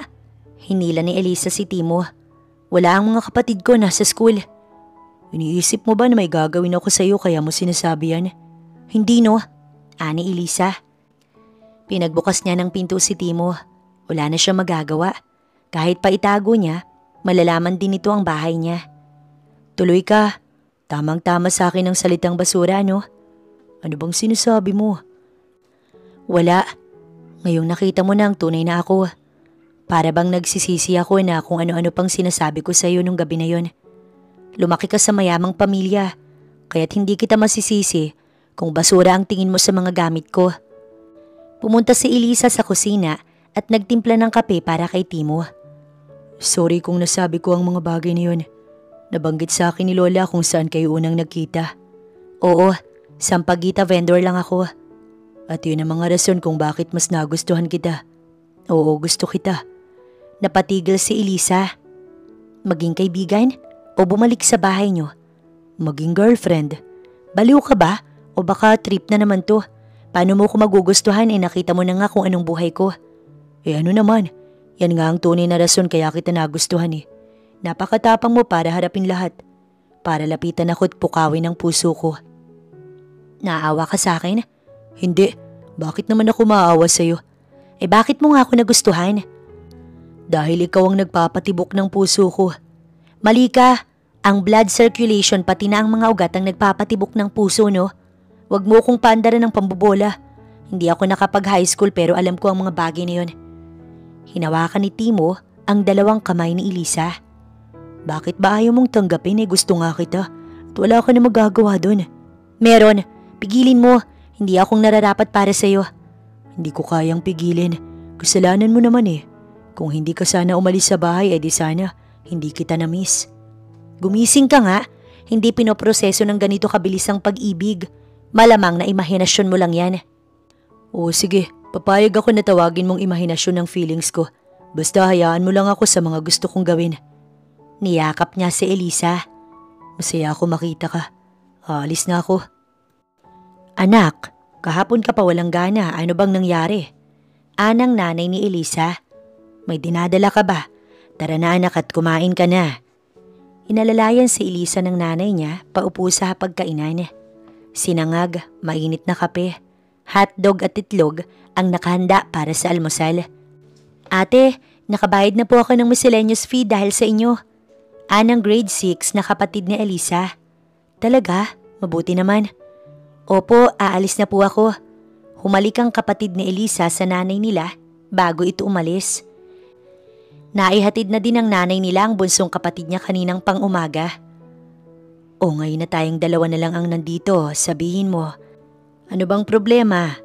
Hinila ni Elisa si Timo. Wala ang mga kapatid ko nasa school. Iniisip mo ba na may gagawin ako sa iyo kaya mo sinasabi yan? Hindi no, ani Elisa. Pinagbukas niya ng pinto si Timo. Wala na siya magagawa. Kahit pa itago niya, malalaman din ito ang bahay niya. Tuloy ka. Tamang-tama sa akin ang salitang basura, no? Ano bang sinasabi mo? Wala. Ngayong nakita mo na ang tunay na ako. Para bang nagsisisi ako na kung ano-ano pang sinasabi ko sa iyo nung gabi na yon. Lumaki ka sa mayamang pamilya, kaya't hindi kita masisisi kung basura ang tingin mo sa mga gamit ko. Pumunta si Elisa sa kusina at nagtimpla ng kape para kay Timo. Sorry kung nasabi ko ang mga bagay na yun. Nabanggit sa akin ni Lola kung saan kayo unang nagkita. Oo, sampagita vendor lang ako. At yun ang mga rason kung bakit mas nagustuhan kita. Oo, gusto kita. Napatigil si Elisa. Maging kaibigan o bumalik sa bahay nyo? Maging girlfriend. Baliw ka ba? O baka trip na naman to? Paano mo ko magugustuhan nakita mo na nga kung anong buhay ko? Ano naman? Yan nga ang tunay na rason kaya kita nagustuhan Napakatapang mo para harapin lahat. Para lapitan ako at pukawin ang puso ko. Naawa ka sa akin? Hindi. Bakit naman ako maawa sa'yo? Bakit mo nga ako nagustuhan? Dahil ikaw ang nagpapatibok ng puso ko. Mali ka. Ang blood circulation pati na ang mga ugat ang nagpapatibok ng puso, no? Huwag mo kong paandaran ng pambobola. Hindi ako nakapag-high school pero alam ko ang mga bagay na yun. Hinawakan ni Timo ang dalawang kamay ni Elisa. Bakit ba ayaw mong tanggapin gusto nga kita? At wala ka na magagawa dun. Meron. Pigilin mo. Hindi akong nararapat para sa'yo. Hindi ko kayang pigilin. Kasalanan mo naman Kung hindi ka sana umalis sa bahay di sana hindi kita na-miss. Gumising ka nga. Hindi pinoproseso ng ganito kabilisang pag-ibig. Malamang na imahinasyon mo lang yan. Oo sige, papayag ako na tawagin mong imahinasyon ng feelings ko. Basta hayaan mo lang ako sa mga gusto kong gawin. Niyakap niya si Elisa. Masaya ako makita ka. Aalis na ako. Anak, kahapon ka pa walang gana. Ano bang nangyari? Anang nanay ni Elisa. May dinadala ka ba? Tara na anak at kumain ka na. Inalalayan si Elisa ng nanay niya paupo sa pagkainan. Sinangag, mainit na kape, hotdog at itlog ang nakahanda para sa almusal. Ate, nakabayad na po ako ng miscellaneous fee dahil sa inyo. Anang grade 6 na kapatid ni Elisa. Talaga? Mabuti naman. Opo, aalis na po ako. Humalik ang kapatid ni Elisa sa nanay nila bago ito umalis. Naihatid na din ng nanay nila ang bunsong kapatid niya kaninang pang-umaga. O ngayon na tayong dalawa na lang ang nandito, sabihin mo. Ano bang problema?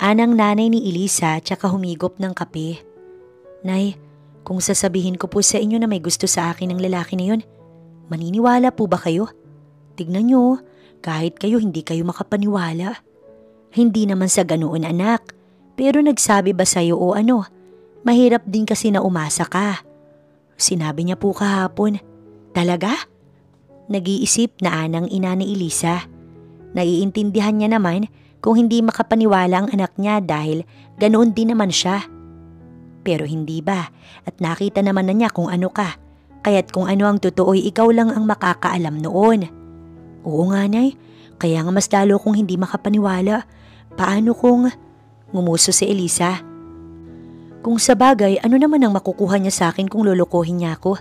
Anang nanay ni Elisa tsaka humigop ng kape. Nay, kung sasabihin ko po sa inyo na may gusto sa akin ng lalaki na yun, maniniwala po ba kayo? Tignan nyo, kahit kayo hindi kayo makapaniwala. Hindi naman sa ganoon anak, pero nagsabi ba sa'yo o ano? Mahirap din kasi na umasa ka. Sinabi niya po kahapon. Talaga? Nag-iisip na anang ina ni Elisa. Naiintindihan niya naman kung hindi makapaniwala ang anak niya dahil ganoon din naman siya. Pero hindi ba? At nakita naman na niya kung ano ka. Kaya't kung ano ang totoo'y ikaw lang ang makakaalam noon. Oo nga, Nay. Kaya nga mas lalo kong hindi makapaniwala. Paano kung... Ngumuso si Elisa. Kung sa bagay, ano naman ang makukuha niya sa akin kung lolokohin niya ako?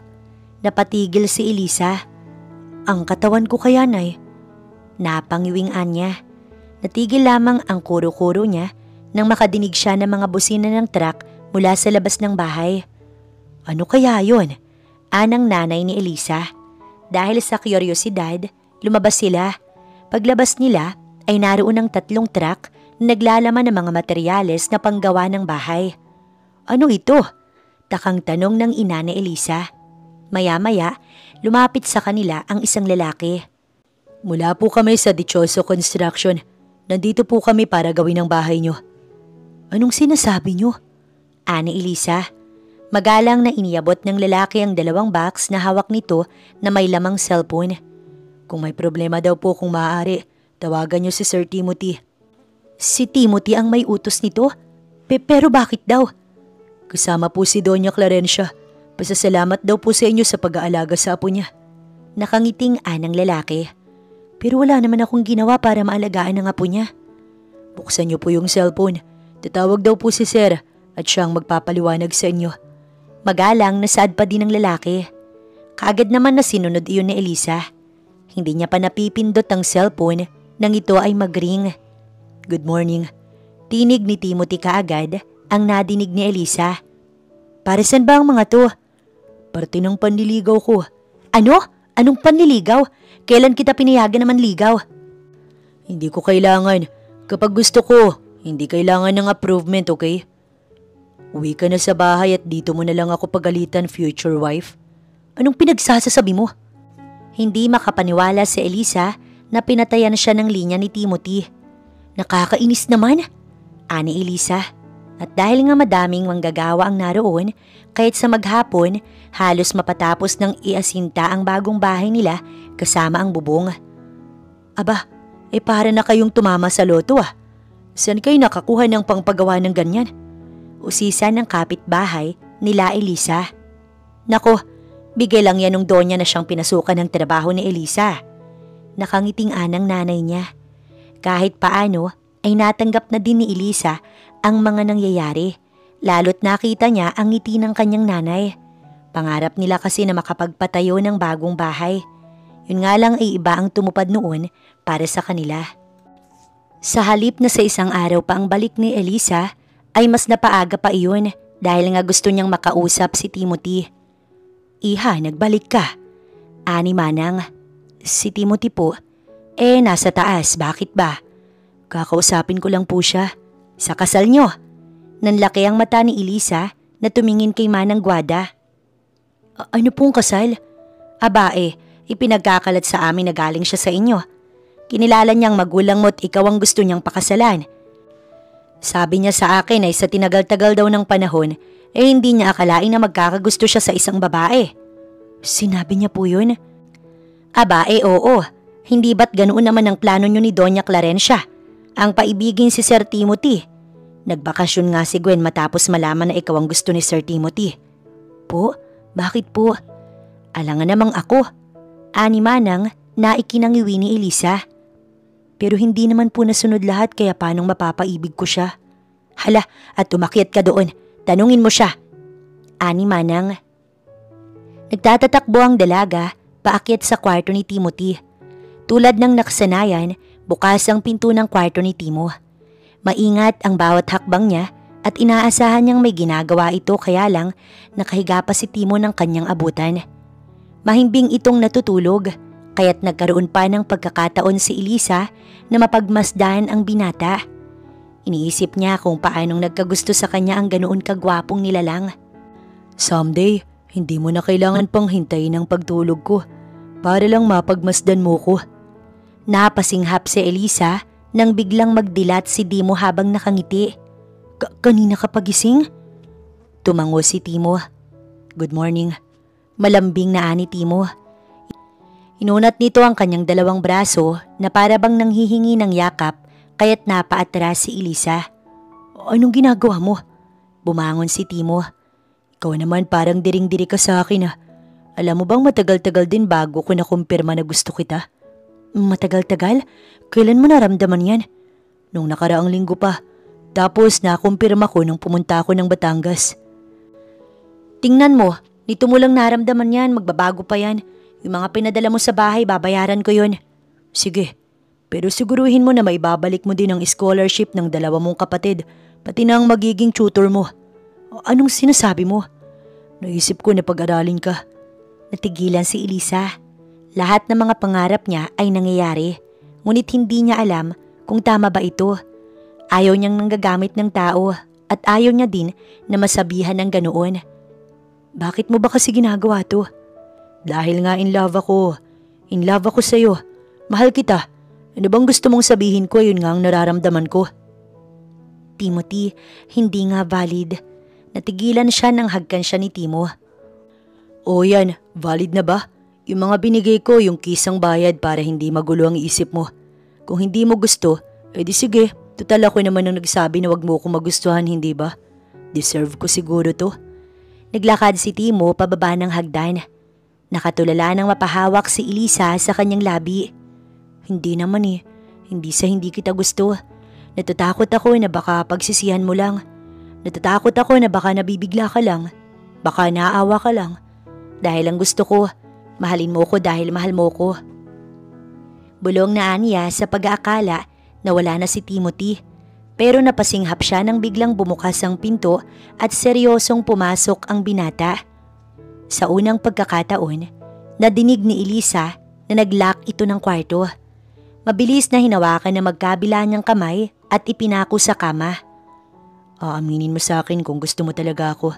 Napatigil si Elisa. Ang katawan ko kaya, Nay. Napangiwingan niya. Natigil lamang ang kuro-kuro niya nang makadinig siya ng mga busina ng truck mula sa labas ng bahay. Ano kaya yon? Anang nanay ni Elisa. Dahil sa kuryosidad, lumabas sila. Paglabas nila ay naroon ang 3 truck na naglalaman ng mga materyales na panggawa ng bahay. Ano ito? Takang tanong ng ina ni Elisa. Maya-maya, lumapit sa kanila ang isang lalaki. Mula po kami sa Dichoso Construction. Nandito po kami para gawin ang bahay nyo. Anong sinasabi nyo? Ani Elisa. Magalang na iniabot ng lalaki ang 2 box na hawak nito na may lamang cellphone. Kung may problema daw po kung maaari, tawagan nyo si Sir Timothy. Si Timothy ang may utos nito? Pero bakit daw? Kasama po si Doña Clarencia. Pasasalamat daw po sa inyo sa pag-aalaga sa apo niya. Nakangiting anang lalaki. Pero wala naman akong ginawa para maalagaan ang apo niya. Buksan niyo po yung cellphone. Tatawag daw po si Sir at siyang magpapaliwanag sa inyo. Magalang nasaad pa din ng lalaki. Kaagad naman na sinunod iyon ni Elisa. Hindi niya pa napipindot ang cellphone nang ito ay mag-ring. Good morning. Tinig ni Timothy kaagad ang nadinig ni Elisa. Para saan ba ang mga to? Parte ng panliligaw ko. Ano? Anong panliligaw? Kailan kita pinayagan naman ligaw? Hindi ko kailangan. Kapag gusto ko, hindi kailangan ng approvement, okay? Uwi ka na sa bahay at dito mo na lang ako pagalitan, future wife. Anong pinagsasasabi mo? Hindi makapaniwala si Elisa na pinatayan siya ng linya ni Timothy. Nakakainis naman, ani Elisa. At dahil nga madaming manggagawa ang naroon, kahit sa maghapon, halos mapatapos ng iasinta ang bagong bahay nila kasama ang bubong. Aba, para na kayong tumama sa loto ah. Saan kayo nakakuha ng pangpagawa ng ganyan? Usisan ng kapitbahay nila Elisa. Nako, bigay lang yan ng donya na siyang pinasukan ng trabaho ni Elisa. Nakangiting anang nanay niya. Kahit paano ay natanggap na din ni Elisa ang mga nangyayari, lalo't nakita niya ang ngiti ng kanyang nanay. Pangarap nila kasi na makapagpatayo ng bagong bahay. Yun nga lang ay iba ang tumupad noon para sa kanila. Sa halip na sa isang araw pa ang balik ni Elisa, ay mas napaaga pa iyon dahil nga gusto niyang makausap si Timothy. Iha, nagbalik ka. Ani Manang. Si Timothy po. Nasa taas, bakit ba? Kakausapin ko lang po siya. Sa kasal nyo. Nanlaki ang mata ni Elisa na tumingin kay Manang Guada. Ano pong kasal? Ipinagkakalat sa amin na galing siya sa inyo. Kinilala niyang magulang mo't ikaw ang gusto niyang pakasalan. Sabi niya sa akin ay sa tinagal-tagal daw ng panahon, hindi niya akalain na magkakagusto siya sa isang babae. Sinabi niya po yun? Oo. Hindi ba't ganoon naman ang plano niyo ni Doña Clarencia? Ang paibigin si Sir Timothy. Nagbakasyon nga si Gwen matapos malaman na ikaw ang gusto ni Sir Timothy. Po? Bakit po? Alangan namang ako. Ani Manang na ikinangiwi ni Elisa. Pero hindi naman po nasunod lahat kaya paanong mapapaibig ko siya? Hala, at umakyat ka doon. Tanungin mo siya. Ani Manang. Nagtatatakbo ang dalaga paakyat sa kwarto ni Timothy. Tulad ng nakasanayan, bukas ang pinto ng kwarto ni Timo. Maingat ang bawat hakbang niya at inaasahan niyang may ginagawa ito kaya lang nakahiga pa si Timo ng kanyang abutan. Mahimbing itong natutulog kaya't nagkaroon pa ng pagkakataon si Elisa na mapagmasdan ang binata. Iniisip niya kung paanong nagkagusto sa kanya ang ganoon kagwapong nilalang. Someday, hindi mo na kailangan pang hintayin ang pagtulog ko para lang mapagmasdan mo ko. Napasinghap si Elisa nang biglang magdilat si Timo habang nakangiti. Kanina ka pagising? Tumango si Timo. Good morning. Malambing na ani Timo. Inunat nito ang kanyang 2 braso na para bang nanghihingi ng yakap kaya't napaatras si Elisa. Anong ginagawa mo? Bumangon si Timo. Ikaw naman parang diring-diri ka sa akin ah. Alam mo bang matagal-tagal din bago ko nakumpirma na gusto kita? Matagal-tagal? Kailan mo naramdaman yan? Nung nakaraang linggo pa. Tapos nakumpirma ko nung pumunta ako ng Batangas. Tingnan mo, nito mo lang naramdaman yan, magbabago pa yan. Yung mga pinadala mo sa bahay, babayaran ko yun. Sige, pero siguruhin mo na maibabalik mo din ang scholarship ng dalawa mong kapatid, pati na ang magiging tutor mo. Anong sinasabi mo? Naisip ko na pag-aralin ka. Natigilan si Elisa. Lahat ng mga pangarap niya ay nangyayari, ngunit hindi niya alam kung tama ba ito. Ayaw niyang nanggagamit ng tao at ayaw niya din na masabihan ng ganoon. Bakit mo ba kasi ginagawa to? Dahil nga in love ako. In love ako sa'yo. Mahal kita. Ano bang gusto mong sabihin ko? Yun nga ang nararamdaman ko. Timothy, hindi nga valid. Natigilan siya nang hagkan siya ni Timo. O yan, valid na ba? Yung mga binigay ko, yung kisang bayad para hindi magulo ang isip mo. Kung hindi mo gusto, edi sige. Total ako naman ang nagsabi na wag mo ko magustuhan, hindi ba? Deserve ko siguro to. Naglakad si Timo pababa ng hagdan. Nakatulala nang mapahawak si Elisa sa kanyang labi. Hindi naman eh. Hindi sa hindi kita gusto. Natatakot ako na baka pagsisihan mo lang. Natatakot ako na baka nabibigla ka lang. Baka naaawa ka lang. Dahil ang gusto ko, mahalin mo ko dahil mahal mo ko. Bulong na aniya sa pag-aakala na wala na si Timothy. Pero napasinghap siya nang biglang bumukas ang pinto at seryosong pumasok ang binata. Sa unang pagkakataon, nadinig ni Elisa na nag-lock ito ng kwarto. Mabilis na hinawakan ng magkabila niyang kamay at ipinako sa kama. Aaminin mo sa akin kung gusto mo talaga ako.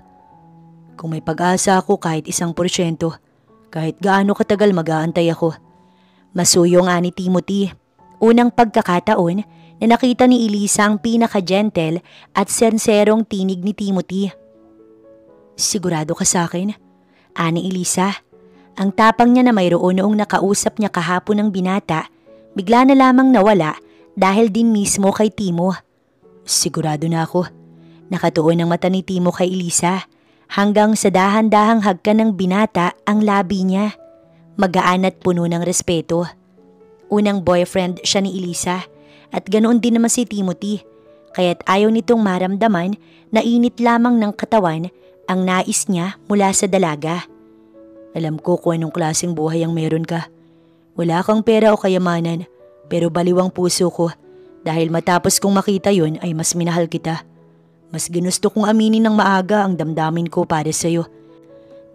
Kung may pag-asa ako kahit 1%, kahit gaano katagal mag-aantay ako. Masuyo nga ni Timothy. Unang pagkakataon na nakita ni Elisa ang pinaka-gentle at senserong tinig ni Timothy. Sigurado ka sa akin? Ani Elisa. Ang tapang niya na mayroon noong nakausap niya kahapon ng binata, bigla na lamang nawala dahil din mismo kay Timo. Sigurado na ako. Nakatuon ang mata ni Timo kay Elisa hanggang sa dahan-dahang hagkan ng binata ang labi niya. Magaan at puno ng respeto. Unang boyfriend siya ni Elisa at ganoon din naman si Timothy, kaya't ayaw nitong maramdaman na init lamang ng katawan ang nais niya mula sa dalaga. Alam ko kung anong klaseng buhay ang meron ka. Wala kang pera o kayamanan, pero baliw ang puso ko dahil matapos kong makita yun ay mas minahal kita. Mas ginusto kong aminin ng maaga ang damdamin ko para sa'yo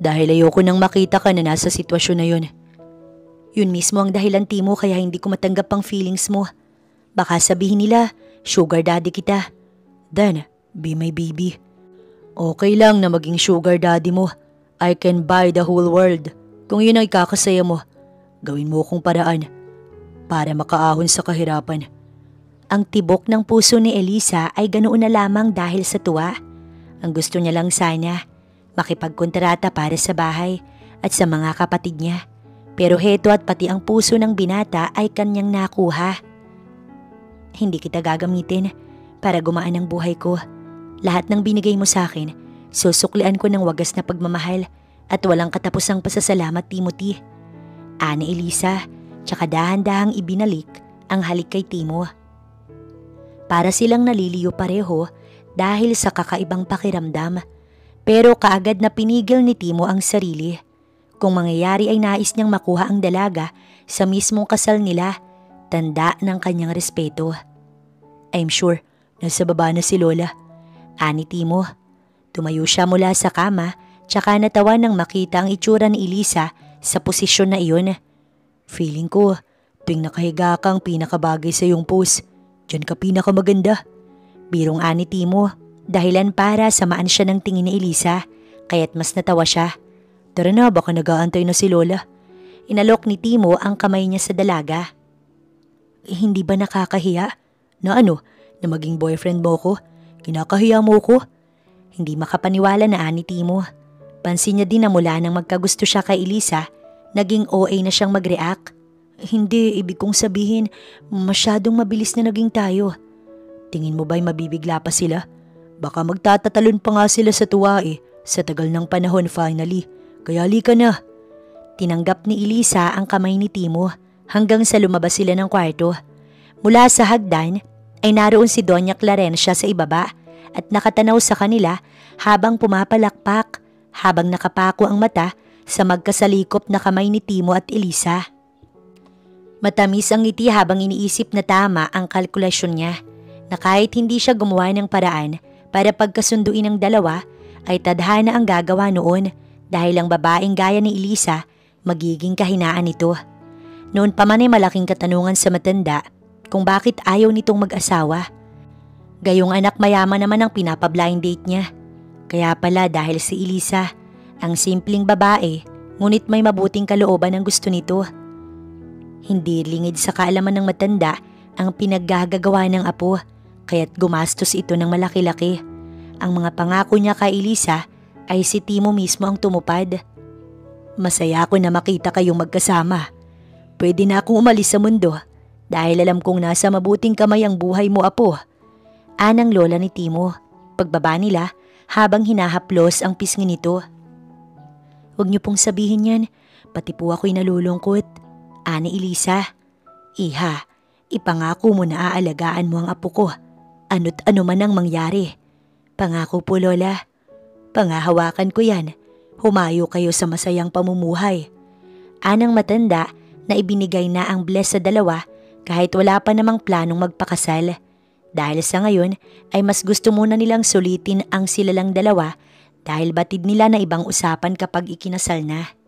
dahil ayoko nang makita ka na nasa sitwasyon na yun. Yun mismo ang dahilan, Timo, kaya hindi ko matanggap ang feelings mo. Baka sabihin nila, sugar daddy kita. Then, be my baby. Okay lang na maging sugar daddy mo. I can buy the whole world. Kung yun ang ikakasaya mo, gawin mo akong paraan para makaahon sa kahirapan. Ang tibok ng puso ni Elisa ay ganoon na lamang dahil sa tuwa. Ang gusto niya lang sana, makipagkontrata para sa bahay at sa mga kapatid niya. Pero heto at pati ang puso ng binata ay kanyang nakuha. Hindi kita gagamitin para gumaan ang buhay ko. Lahat ng binigay mo sa akin, susuklian ko ng wagas na pagmamahal at walang katapusang pasasalamat, Timothy. Ani Elisa, tsaka dahan-dahang ibinalik ang halik kay Timo. Para silang naliliyo pareho dahil sa kakaibang pakiramdam. Pero kaagad na pinigil ni Timo ang sarili. Kung mangyayari ay nais niyang makuha ang dalaga sa mismong kasal nila, tanda ng kanyang respeto. I'm sure nasa baba na si Lola. Ani Timo. Tumayo siya mula sa kama tsaka natawa nang makita ang itsura ni Elisa sa posisyon na iyon. Feeling ko, tuwing nakahiga kang pinakabagay sa iyong pose, diyan ka pinakamaganda. Birong ani Timo, dahilan para samaan siya ng tingin ni Elisa, kaya't mas natawa siya. Tara na, baka nag-aantay na si Lola. Inalok ni Timo ang kamay niya sa dalaga. Hindi ba nakakahiya? Na ano? Na maging boyfriend mo ko? Kinakahiya mo ko? Hindi makapaniwala na ani Timo. Pansin niya din na mula nang magkagusto siya kay Elisa, naging OA na siyang mag-react. Hindi, ibig kong sabihin, masyadong mabilis na naging tayo. Tingin mo ba'y mabibigla pa sila? Baka magtatatalon pa nga sila sa tuwa sa tagal ng panahon finally. Kaya halika na. Tinanggap ni Elisa ang kamay ni Timo hanggang sa lumabas sila ng kwarto. Mula sa hagdan ay naroon si Doña Clarencia sa ibaba at nakatanaw sa kanila habang pumapalakpak, habang nakapako ang mata sa magkasalikop na kamay ni Timo at Elisa. Matamis ang ngiti habang iniisip na tama ang kalkulasyon niya na kahit hindi siya gumawa ng paraan para pagkasunduin ang dalawa ay tadhana ang gagawa noon dahil ang babaeng gaya ni Elisa magiging kahinaan nito. Noon pa man ay malaking katanungan sa matanda kung bakit ayaw nitong mag-asawa. Gayong anak mayaman naman ang pinapablind date niya. Kaya pala dahil si Elisa, ang simpleng babae, ngunit may mabuting kalooban ang gusto nito. Hindi lingid sa kaalaman ng matanda ang pinaggagawa ng apo, kaya't gumastos ito ng malaki-laki. Ang mga pangako niya kay Elisa ay si Timo mismo ang tumupad. Masaya ako na makita kayong magkasama. Pwede na akong umalis sa mundo dahil alam kong nasa mabuting kamay ang buhay mo, apo. Anang lola ni Timo, pagbaba nila habang hinahaplos ang pisngi nito. Huwag niyo pong sabihin yan, pati po ako'y nalulungkot. Ani Elisa, Iha, ipangako mo na aalagaan mo ang apo ko. Ano't ano man ang mangyari. Pangako po, lola. Pangahawakan ko yan. Humayo kayo sa masayang pamumuhay. Anang matanda na ibinigay na ang bless sa dalawa kahit wala pa namang planong magpakasal. Dahil sa ngayon ay mas gusto muna nilang sulitin ang sila lang dalawa dahil batid nila na ibang usapan kapag ikinasal na.